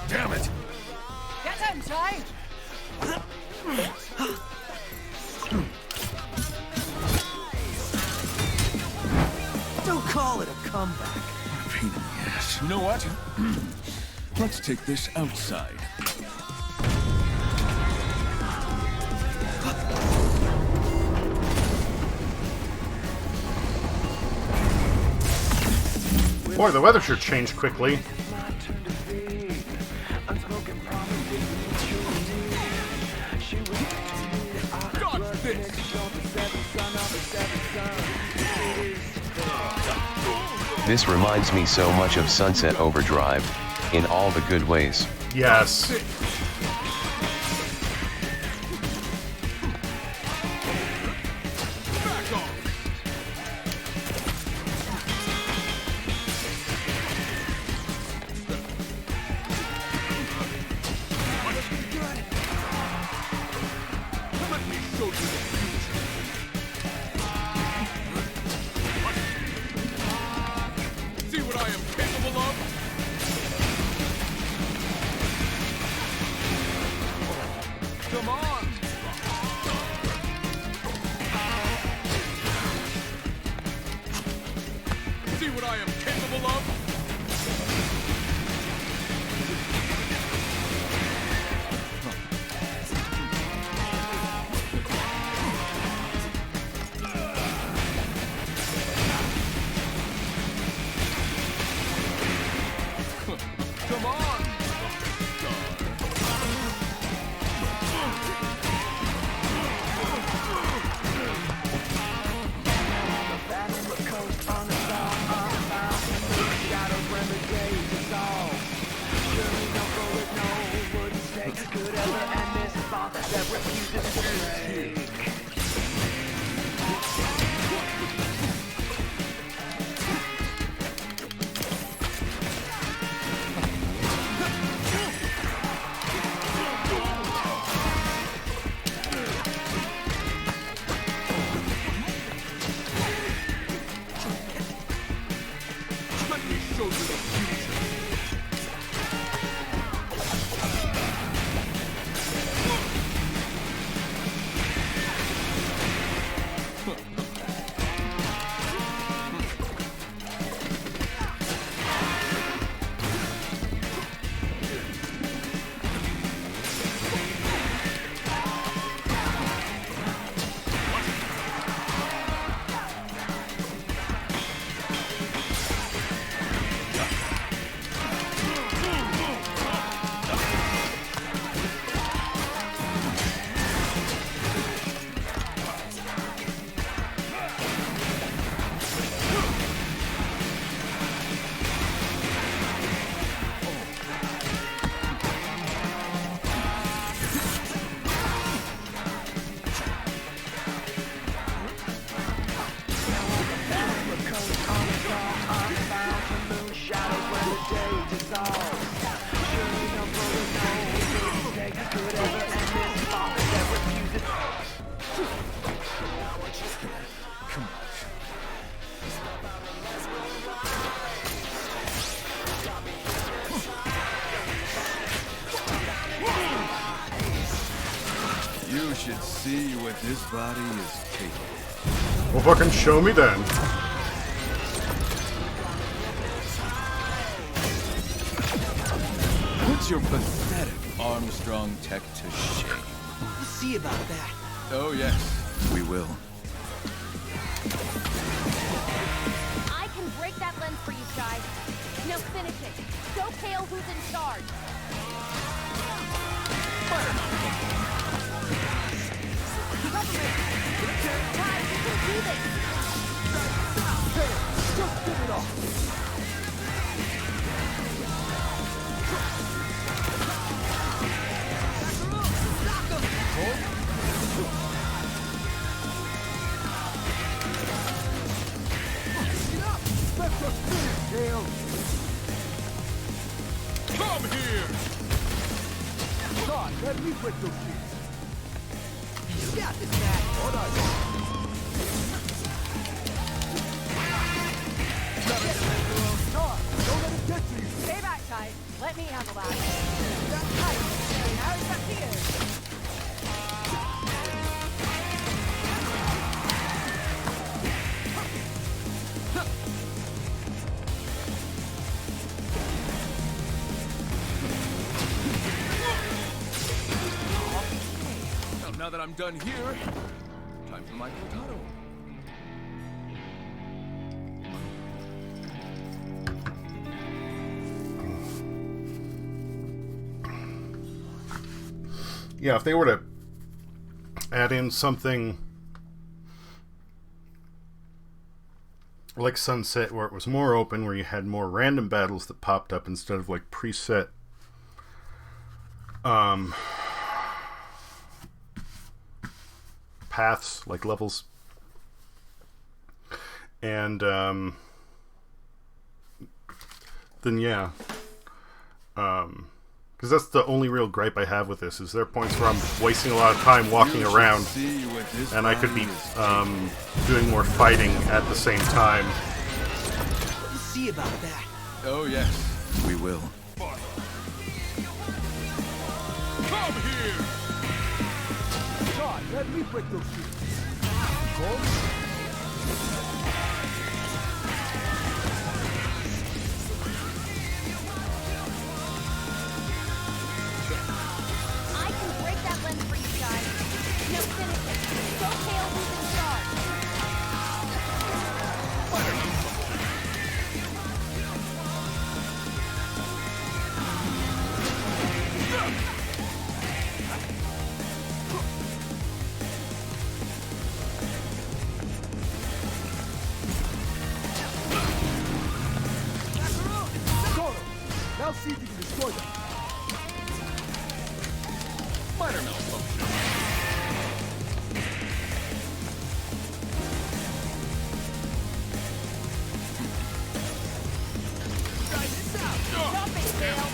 Damn it! Get him, Chai! Don't call it a comeback. Pain in the ass. You know what? Let's take this outside. Boy, the weather sure changed quickly. This reminds me so much of Sunset Overdrive, in all the good ways. Yes. See what I am capable of? See what I am capable of? Come on! Could ever end this thought that refuses to break. Let me show you the future. You should see what this body is capable of. Well, fucking show me then. Put your pathetic Armstrong tech to shame. We'll see about that. Oh yes, we will. I can break that lens for you, Shy. Now finish it. Show Kale who's in charge. Guys, you can do this. Just get it off. Let's just finish, Gale. Come here! God, let me break those kids. You got this, Matt. Hold on. God, don't let it get to you. Stay back, Ty. Let me handle that. That's tight. Now it's up to you. Well, now that I'm done here, time for my potato. Yeah, if they were to add in something like Sunset, where it was more open, where you had more random battles that popped up instead of like preset paths, like levels, and then yeah, because that's the only real gripe I have with this, is there are points where I'm wasting a lot of time walking around and I could be doing more fighting at the same time. We'll see about that. Oh yes, we will. Come here! God, let me break those kids. Go. See if you can destroy them. Minor malfunction. Try this out. Stop it, Dale.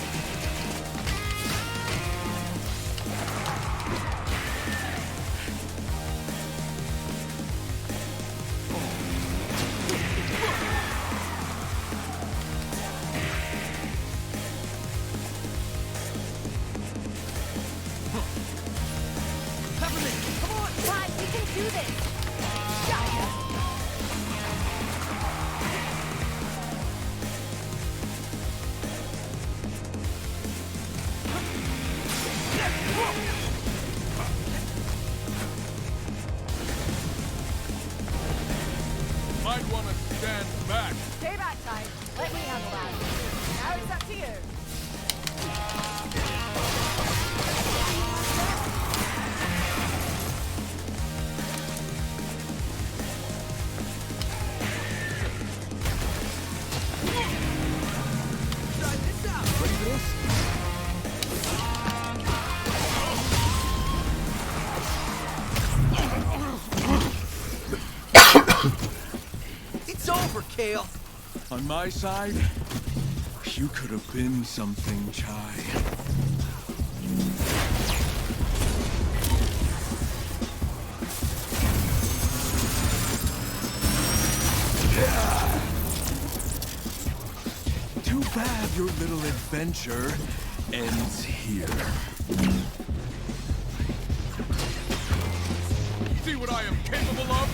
Might want to stand back. Stay back, Ty. Let me handle that. Now it's up to you. Try this out. Ready for this? It's over, Kale. On my side, you could have been something, Chai. Too bad your little adventure ends here. See what I am capable of?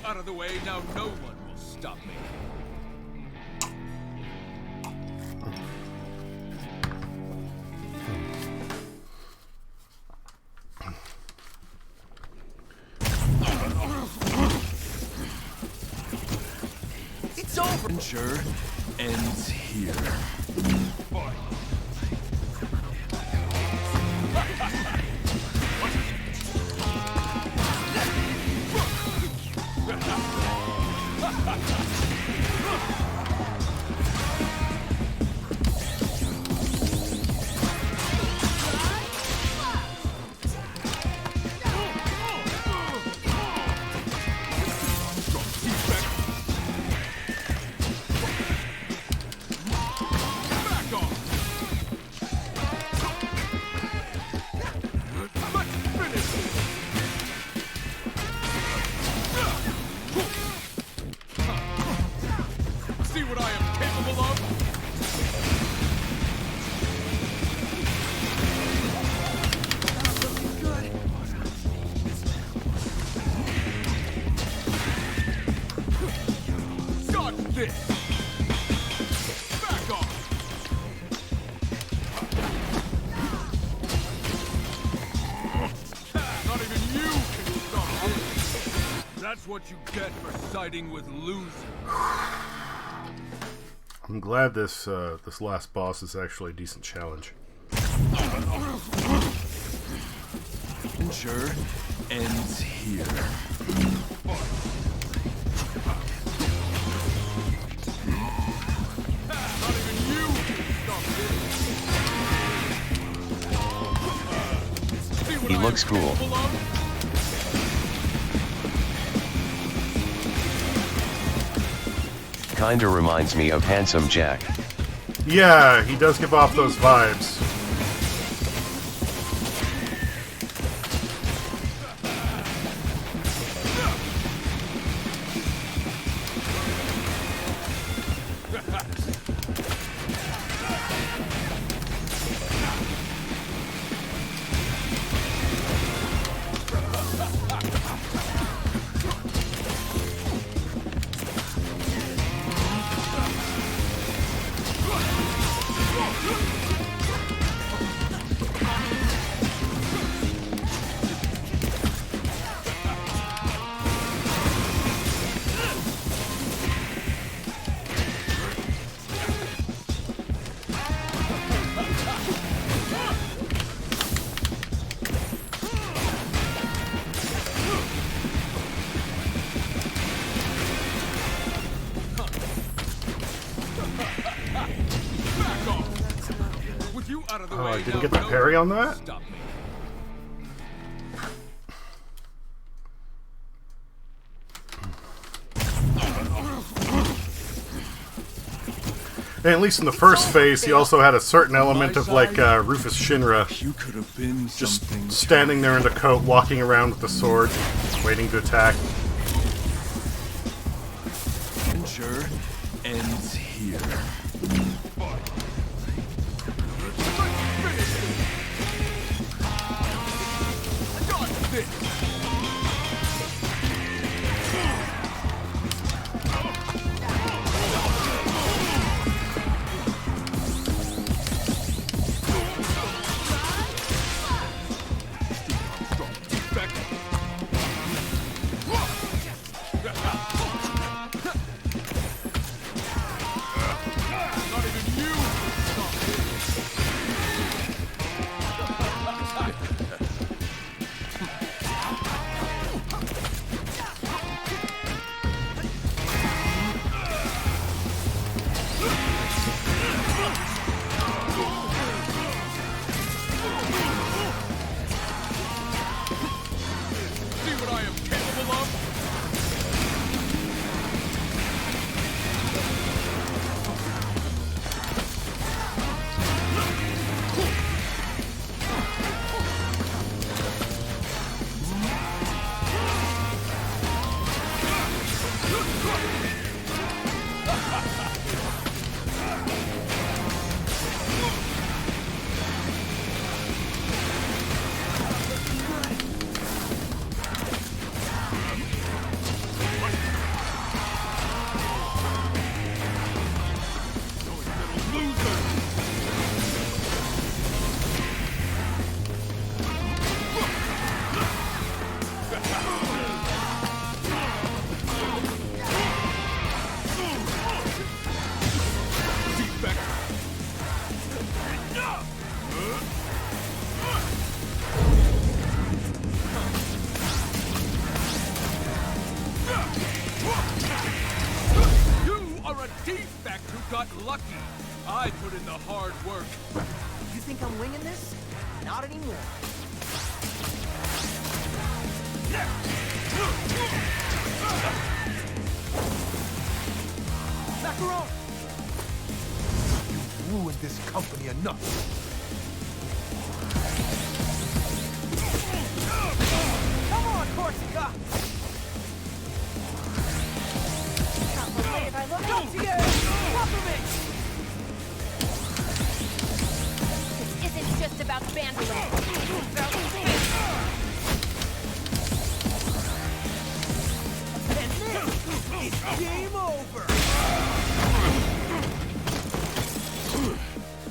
Out of the way, now no one will stop me. It's over. Adventure ends here. See what I am capable of? Got this! Back off! Not even you can stop me! That's what you get for siding with losers. I'm glad this this last boss is actually a decent challenge. Adventure ends here. Not even you can stop this. He looks cool. Kinda reminds me of Handsome Jack. Yeah, he does give off those vibes. Oh, I didn't get the parry on that? And at least in the first phase, he also had a certain element of like Rufus Shinra. You could have been just standing there in the coat, walking around with the sword, waiting to attack. Adventure ends here.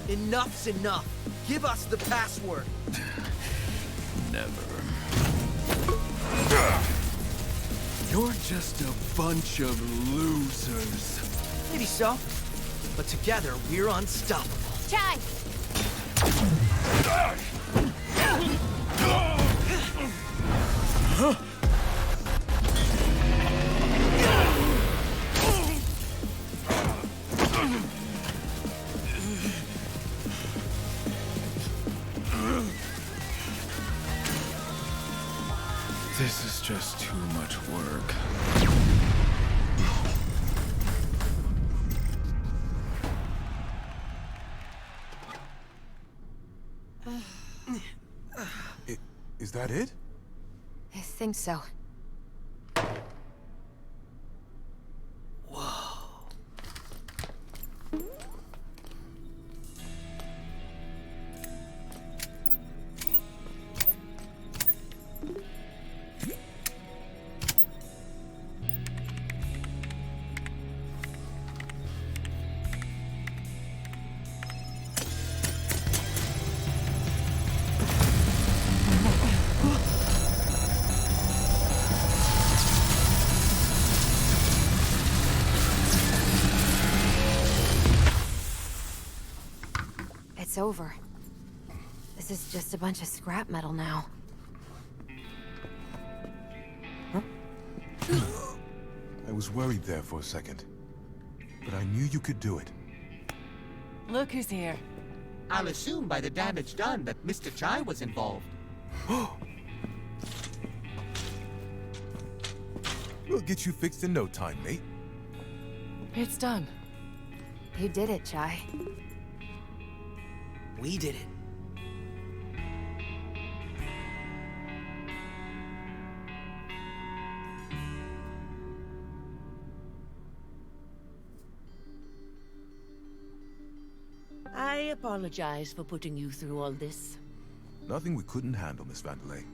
Enough's enough. Give us the password. Never. You're just a bunch of losers. Maybe so, but together we're unstoppable. Chai! This is just too much work. Is that it? I think so. It's over. This is just a bunch of scrap metal now. I was worried there for a second. But I knew you could do it. Look who's here. I'll assume by the damage done that Mr. Chai was involved. We'll get you fixed in no time, mate. It's done. You did it, Chai. We did it. I apologize for putting you through all this. Nothing we couldn't handle, Miss Vandelay.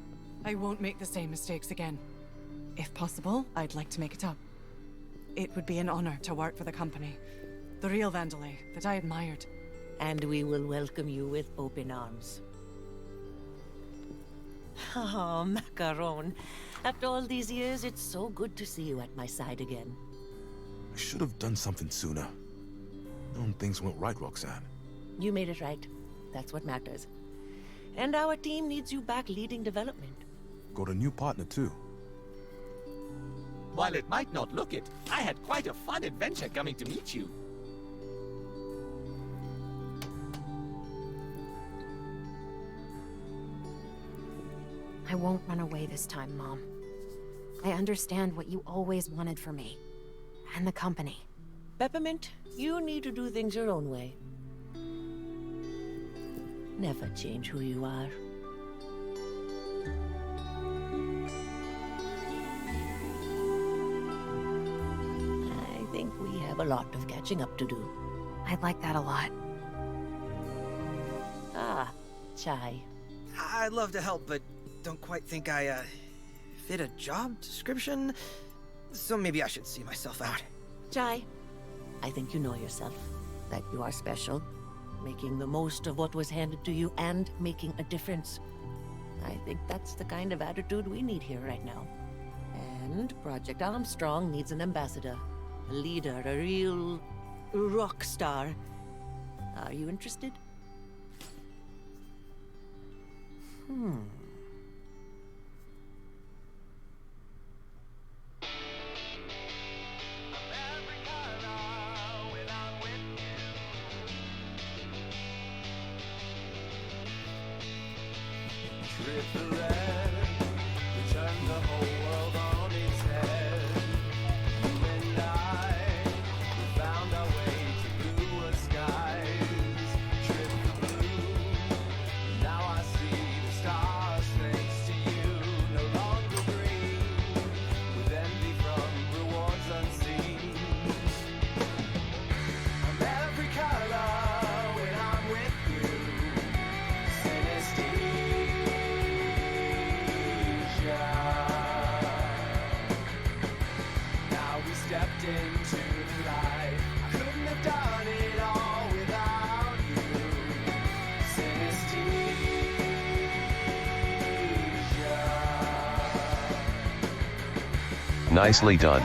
I won't make the same mistakes again. If possible, I'd like to make it up. It would be an honor to work for the company. The real Vandelay that I admired. And we will welcome you with open arms. Oh, Macaron. After all these years, it's so good to see you at my side again. I should have done something sooner. Known things went right, Roxanne. You made it right. That's what matters. And our team needs you back leading development. Got a new partner, too. While it might not look it, I had quite a fun adventure coming to meet you. I won't run away this time, Mom. I understand what you always wanted for me. And the company. Peppermint, you need to do things your own way. Never change who you are. I think we have a lot of catching up to do. I'd like that a lot. Ah, Chai. I'd love to help, but don't quite think I, fit a job description. So maybe I should see myself out. Chai, I think you know yourself. That you are special. Making the most of what was handed to you and making a difference. I think that's the kind of attitude we need here right now. And Project Armstrong needs an ambassador. A leader, a real rock star. Are you interested? Trip the red, we turn the whole world on its head. You and I, we found our way to bluer skies. Trip the blue, now I see the stars thanks to you. No longer green, with envy from rewards unseen. I'm every color when I'm with you. Synesthete. Nicely done.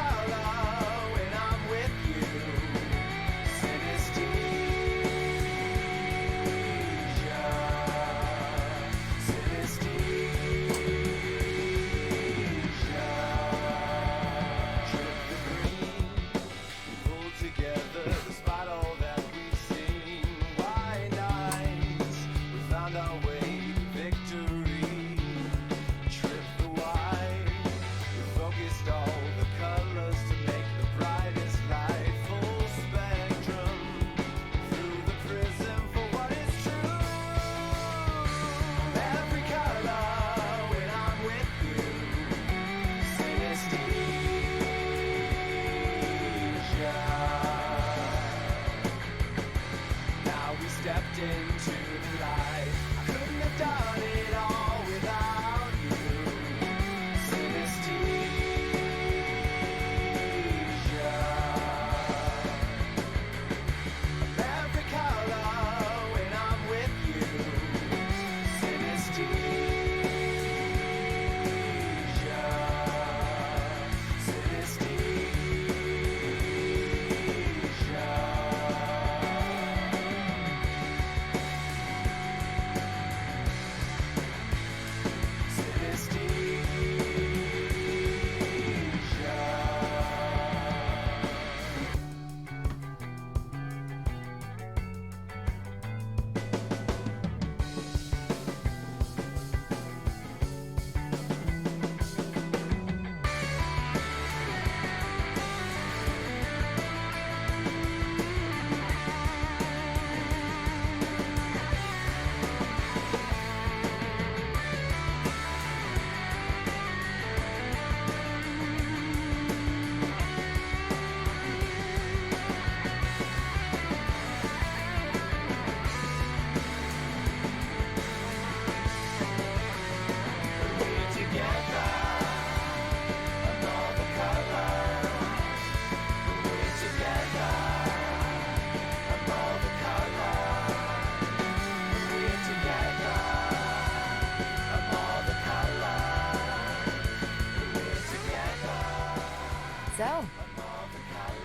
So,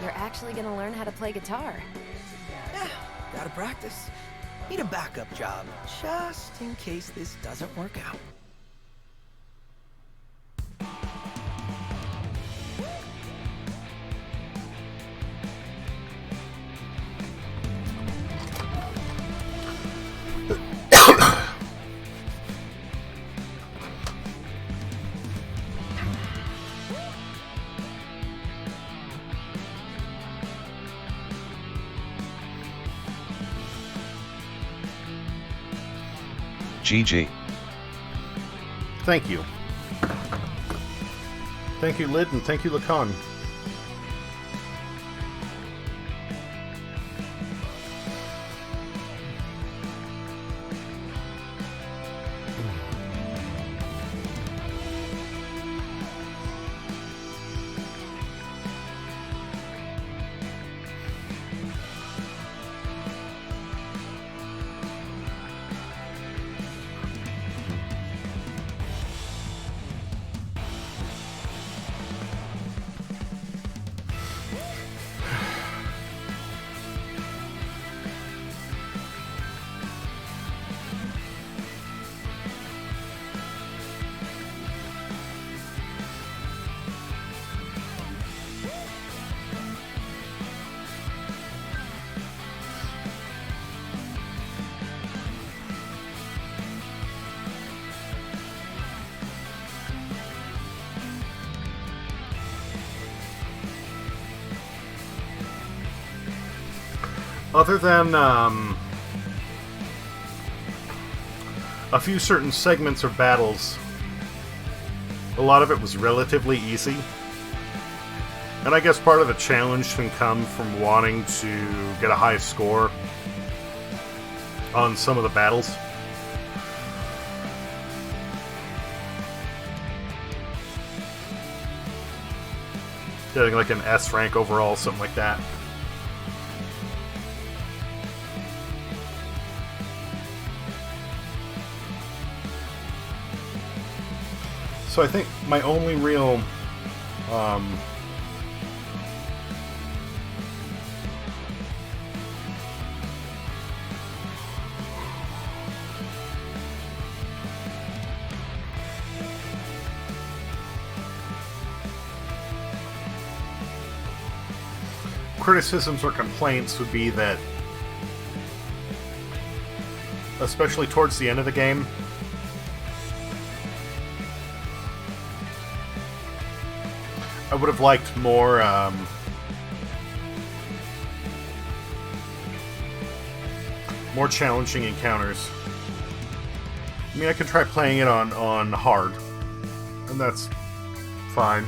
you're actually gonna learn how to play guitar. Yeah, gotta practice. Need a backup job, just in case this doesn't work out. GG. Thank you. Thank you, Lid, and thank you, Lacan. Other than a few certain segments or battles, a lot of it was relatively easy. And I guess part of the challenge can come from wanting to get a high score on some of the battles. Getting like an S rank overall, something like that. So I think my only real criticisms or complaints would be that, especially towards the end of the game, I would have liked more more challenging encounters. I mean, I could try playing it on hard, and that's fine.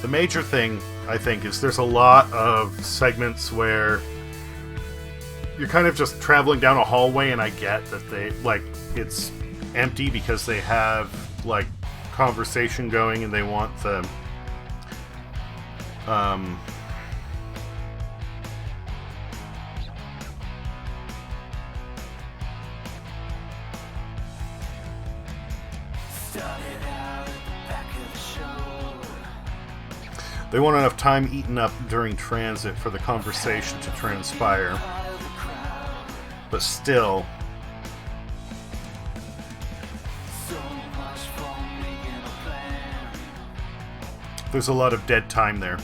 The major thing, I think, is there's a lot of segments where you're kind of just traveling down a hallway, and I get that they, like, it's empty because they have, like, conversation going and they want the, they want enough time eaten up during transit for the conversation to transpire. But still, there's a lot of dead time there.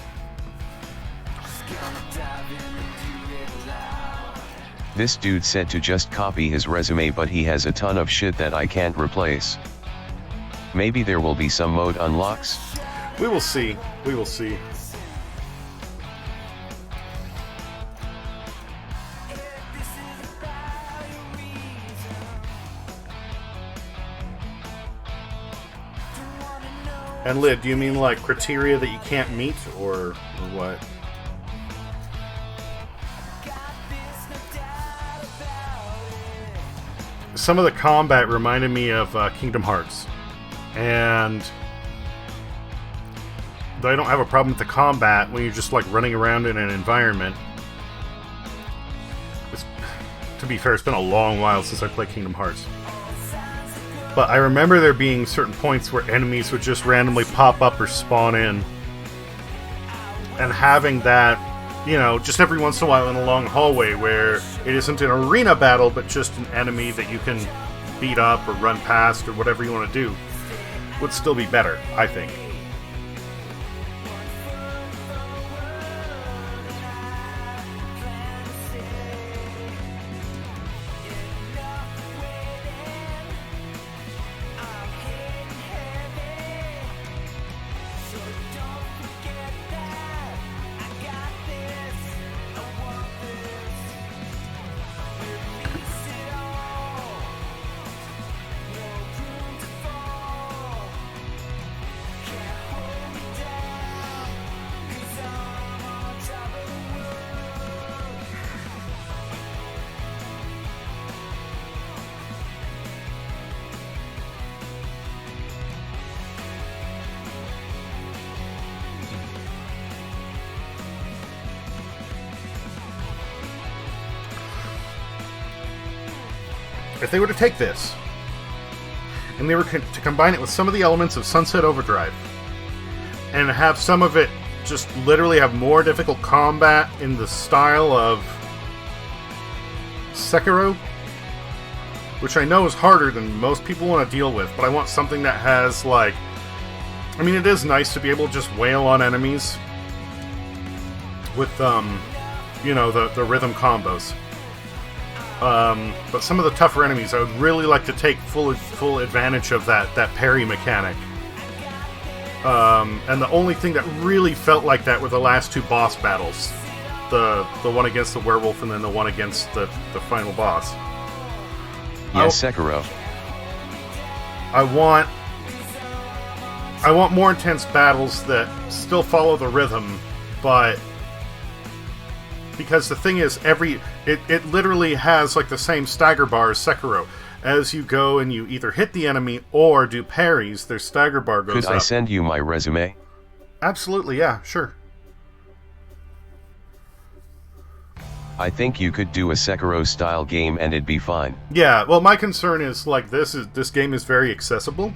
This dude said to just copy his resume, but he has a ton of shit that I can't replace. Maybe there will be some mode unlocks? We will see. We will see. And Lid, do you mean like criteria that you can't meet, or what? Some of the combat reminded me of Kingdom Hearts, and though I don't have a problem with the combat when you're just like running around in an environment. To be fair, it's been a long while since I played Kingdom Hearts. But I remember there being certain points where enemies would just randomly pop up or spawn in. And having that, you know, just every once in a while in a long hallway where it isn't an arena battle, but just an enemy that you can beat up or run past or whatever you want to do, would still be better, I think. If they were to take this, and they were to combine it with some of the elements of Sunset Overdrive, and have some of it just literally have more difficult combat in the style of Sekiro, which I know is harder than most people want to deal with, but I want something that has, like... I mean, it is nice to be able to just wail on enemies with, you know, the rhythm combos. But some of the tougher enemies, I would really like to take full advantage of that parry mechanic. And the only thing that really felt like that were the last two boss battles. The one against the werewolf and then the one against the final boss. Yes, Sekiro. I want more intense battles that still follow the rhythm, but... Because the thing is, it literally has like the same stagger bar as Sekiro. As you go and you either hit the enemy or do parries, their stagger bar goes up. Could I send you my resume? Absolutely, yeah, sure. I think you could do a Sekiro-style game and it'd be fine. Yeah, well, my concern is, like, this game is very accessible.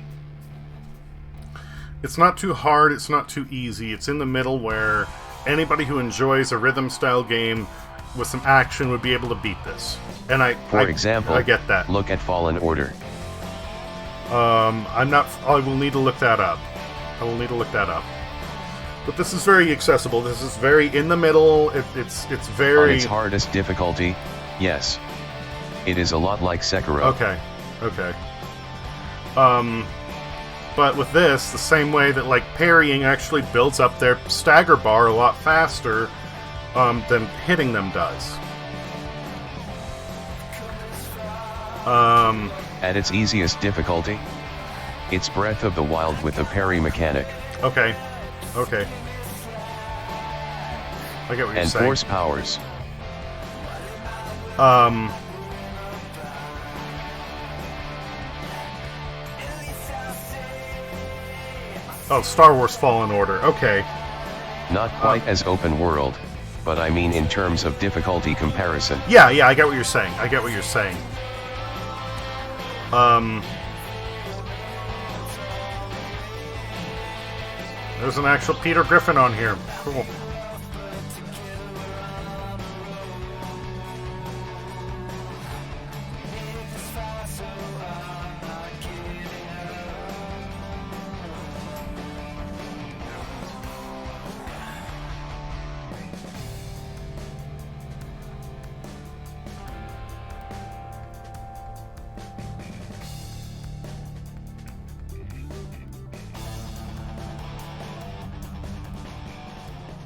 It's not too hard, it's not too easy. It's in the middle where anybody who enjoys a rhythm-style game with some action would be able to beat this. And For example, I get that. Look at Fallen Order. I will need to look that up. But this is very accessible. This is very in the middle. It's very... On its hardest difficulty, yes. It is a lot like Sekiro. Okay. But with this, the same way that, like, parrying actually builds up their stagger bar a lot faster than hitting them does. At its easiest difficulty, it's Breath of the Wild with a parry mechanic. Okay. I get what you're and saying. force powers. Oh, Star Wars Fallen Order. Okay. Not quite as open world, but I mean in terms of difficulty comparison. Yeah, I get what you're saying. There's an actual Peter Griffin on here. Cool.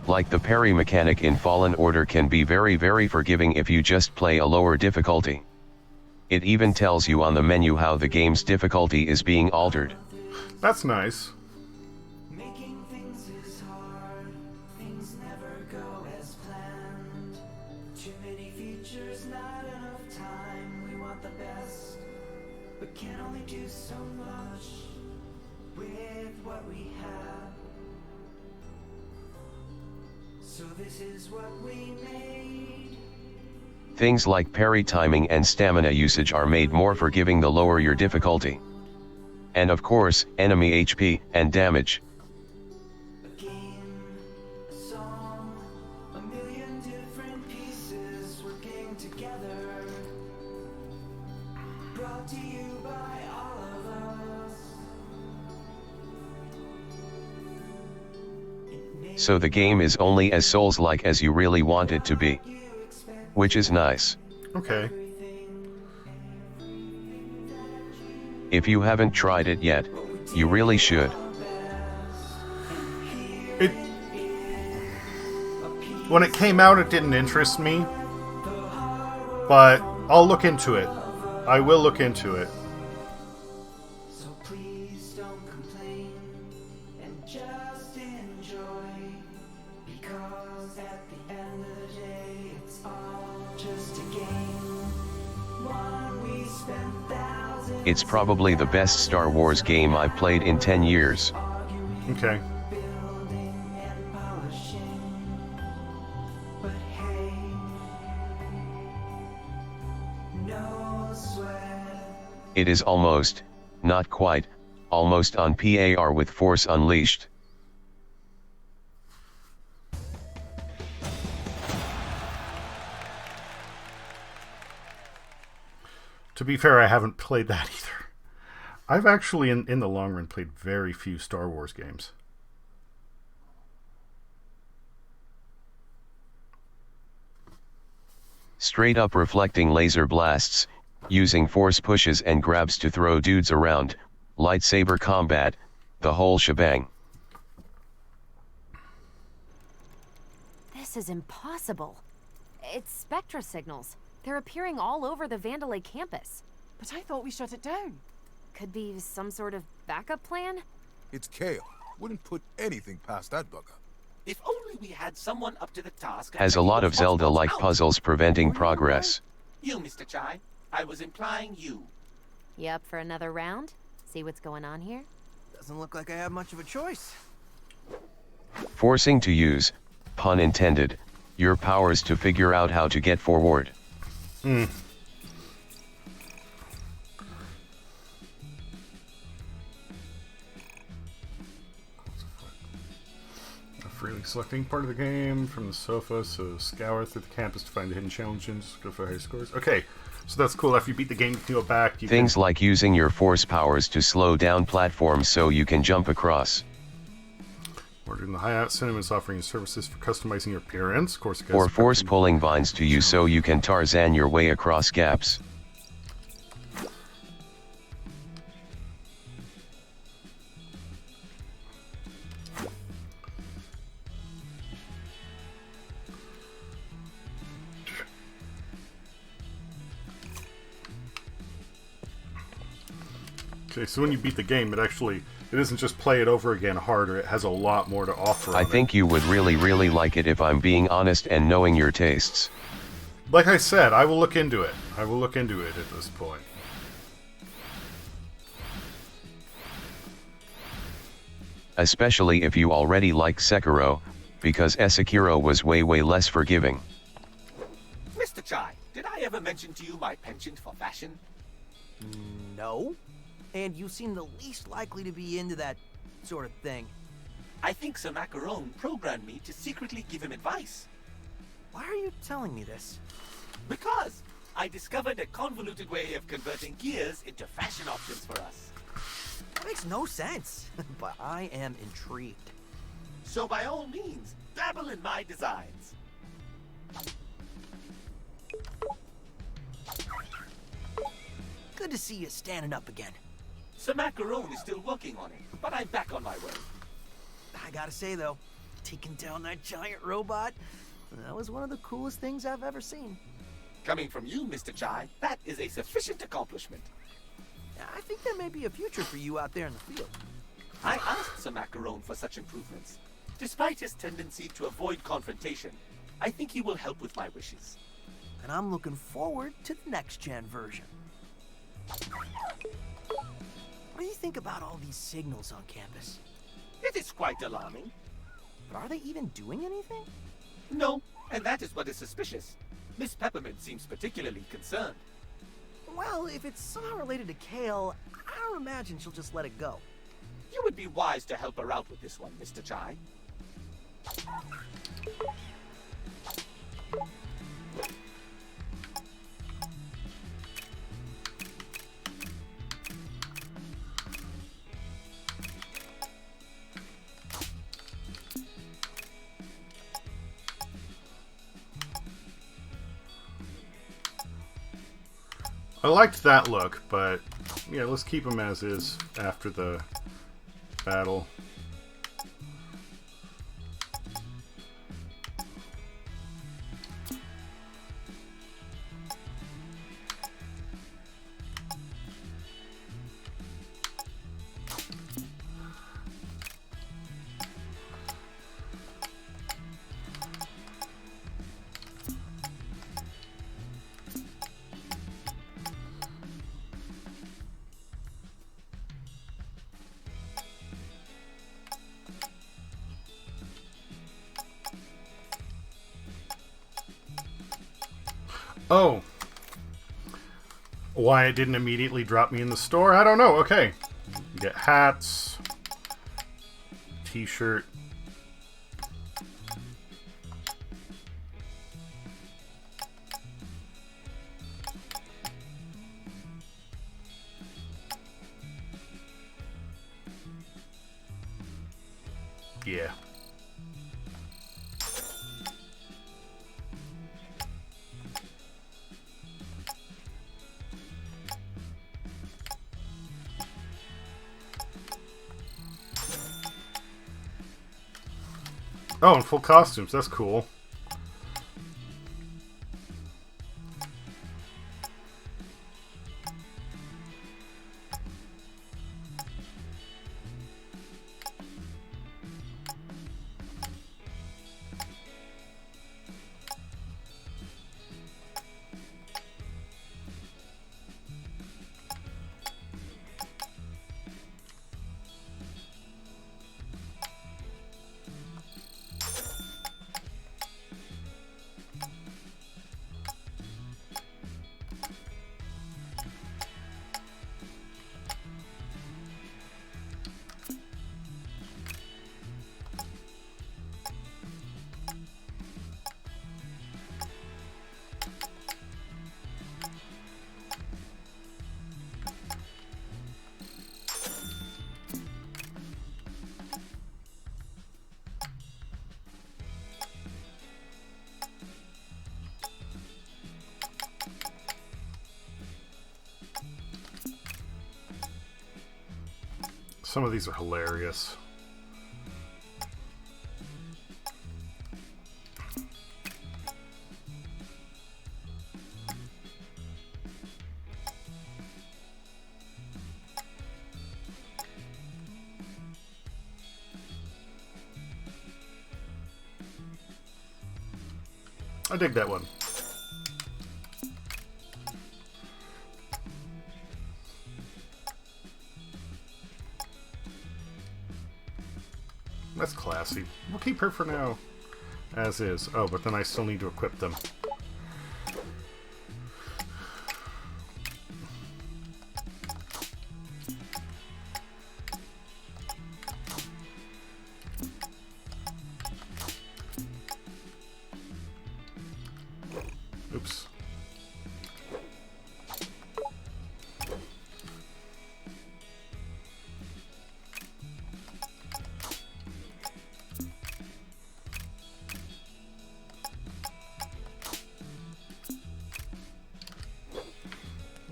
Like the parry mechanic in Fallen Order can be very, very forgiving if you just play a lower difficulty. It even tells you on the menu how the game's difficulty is being altered. That's nice. Making things is hard. Things never go as planned. Too many features, not enough time. We want the best, but can only do so much with what we have. So this is what we made. Things like parry timing and stamina usage are made more forgiving the lower your difficulty. And of course, enemy HP and damage. A game, a song, a million different pieces working together. Brought to you by all of us. So the game is only as Souls-like as you really want it to be. Which is nice. Okay. If you haven't tried it yet, you really should. When it came out, it didn't interest me. But I'll look into it. I will look into it. So please don't complain and just enjoy, because at the end of the day it's all just a game. One we spend thousands. It's probably the best Star Wars game I've played in 10 years. Okay. Building and polishing, but hey, no sweat. It is almost, not quite, almost on par with Force Unleashed. To be fair, I haven't played that either. I've actually, in the long run, played very few Star Wars games. Straight up reflecting laser blasts, using force pushes and grabs to throw dudes around, lightsaber combat, the whole shebang. This is impossible. It's Spectra signals. They're appearing all over the Vandalay campus. But I thought we shut it down. Could be some sort of backup plan? It's Kale. Wouldn't put anything past that bugger. If only we had someone up to the task. Has a lot of Zelda-like puzzles preventing progress. You, Mr. Chai. I was implying you. You up for another round? See what's going on here? Doesn't look like I have much of a choice. Forcing to use, pun intended, Your powers to figure out how to get forward. Freely selecting part of the game from the sofa, so scour through the campus to find the hidden challenges, go for high scores. Okay, so that's cool. After you beat the game, you can go back. Things like using your force powers to slow down platforms so you can jump across. Ordering the Hyatt Cinema is offering services for customizing your appearance. Of course, it Or force pulling vines to you so you can Tarzan your way across gaps. Okay, so when you beat the game, it isn't just play it over again harder, it has a lot more to offer. I think you would really like it if I'm being honest and knowing your tastes. Like I said, I will look into it. I will look into it at this point. Especially if you already like Sekiro, because Sekiro was way less forgiving. Mr. Chai, did I ever mention to you my penchant for fashion? No. And you seem the least likely to be into that sort of thing. I think Sir Macaron programmed me to secretly give him advice. Why are you telling me this? Because I discovered a convoluted way of converting gears into fashion options for us. That makes no sense, but I am intrigued. So by all means, dabble in my designs. Good to see you standing up again. Sir Macaron is still working on it, but I'm back on my way. I gotta say though, taking down that giant robot, that was one of the coolest things I've ever seen. Coming from you, Mr. Chai, that is a sufficient accomplishment. I think there may be a future for you out there in the field. I asked Sir Macaron for such improvements. Despite his tendency to avoid confrontation, I think he will help with my wishes. And I'm looking forward to the next-gen version. What do you think about all these signals on campus? It is quite alarming. But are they even doing anything? No, and that is what is suspicious. Miss Peppermint seems particularly concerned. Well, if it's somehow related to Kale, I don't imagine she'll just let it go. You would be wise to help her out with this one, Mr. Chai. I liked that look, but yeah, let's keep him as is after the battle. Oh. Why it didn't immediately drop me in the store? I don't know. Okay. You get hats. T-shirt. Yeah. Oh, in full costumes. That's cool. Some of these are hilarious. I dig that one. That's classy. We'll keep her for now as is. Oh, but then I still need to equip them. Oops.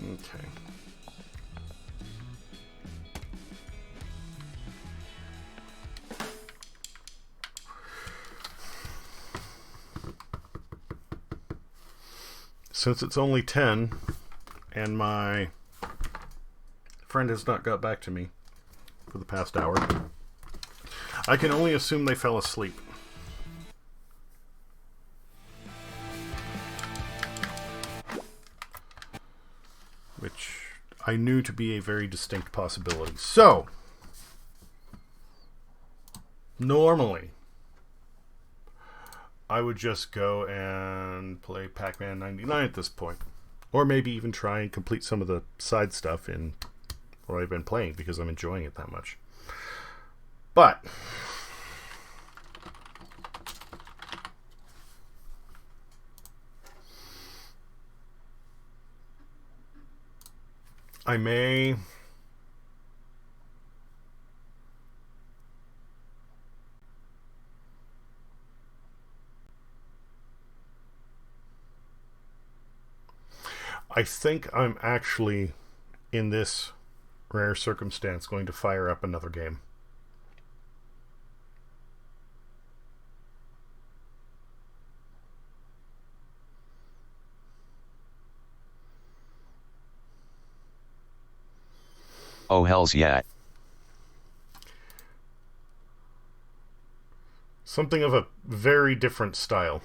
Okay. Since it's only 10 and my friend has not got back to me for the past hour, I can only assume they fell asleep. Which I knew to be a very distinct possibility. So, normally, I would just go and play Pac-Man 99 at this point. Or maybe even try and complete some of the side stuff in what I've been playing because I'm enjoying it that much. But I may I think I'm actually, in this rare circumstance, going to fire up another game. Oh, hells yeah. Something of a very different style.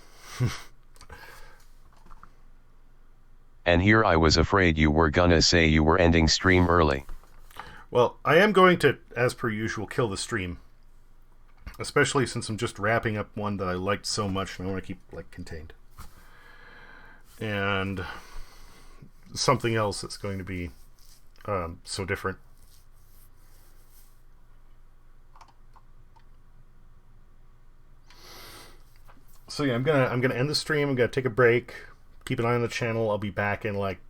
And here I was afraid you were gonna say you were ending stream early. Well, I am going to, as per usual, kill the stream. Especially since I'm just wrapping up one that I liked so much and I want to keep, like, contained. And something else that's going to be so different. So yeah, I'm gonna end the stream. I'm gonna take a break. Keep an eye on the channel. I'll be back in, like,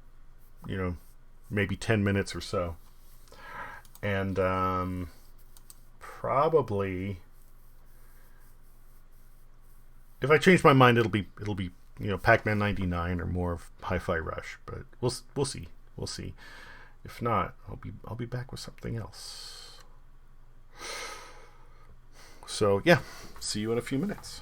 maybe 10 minutes or so. And probably, if I change my mind, it'll be Pac-Man 99 or more of Hi-Fi Rush. But we'll see. We'll see. If not, I'll be back with something else. So yeah, see you in a few minutes.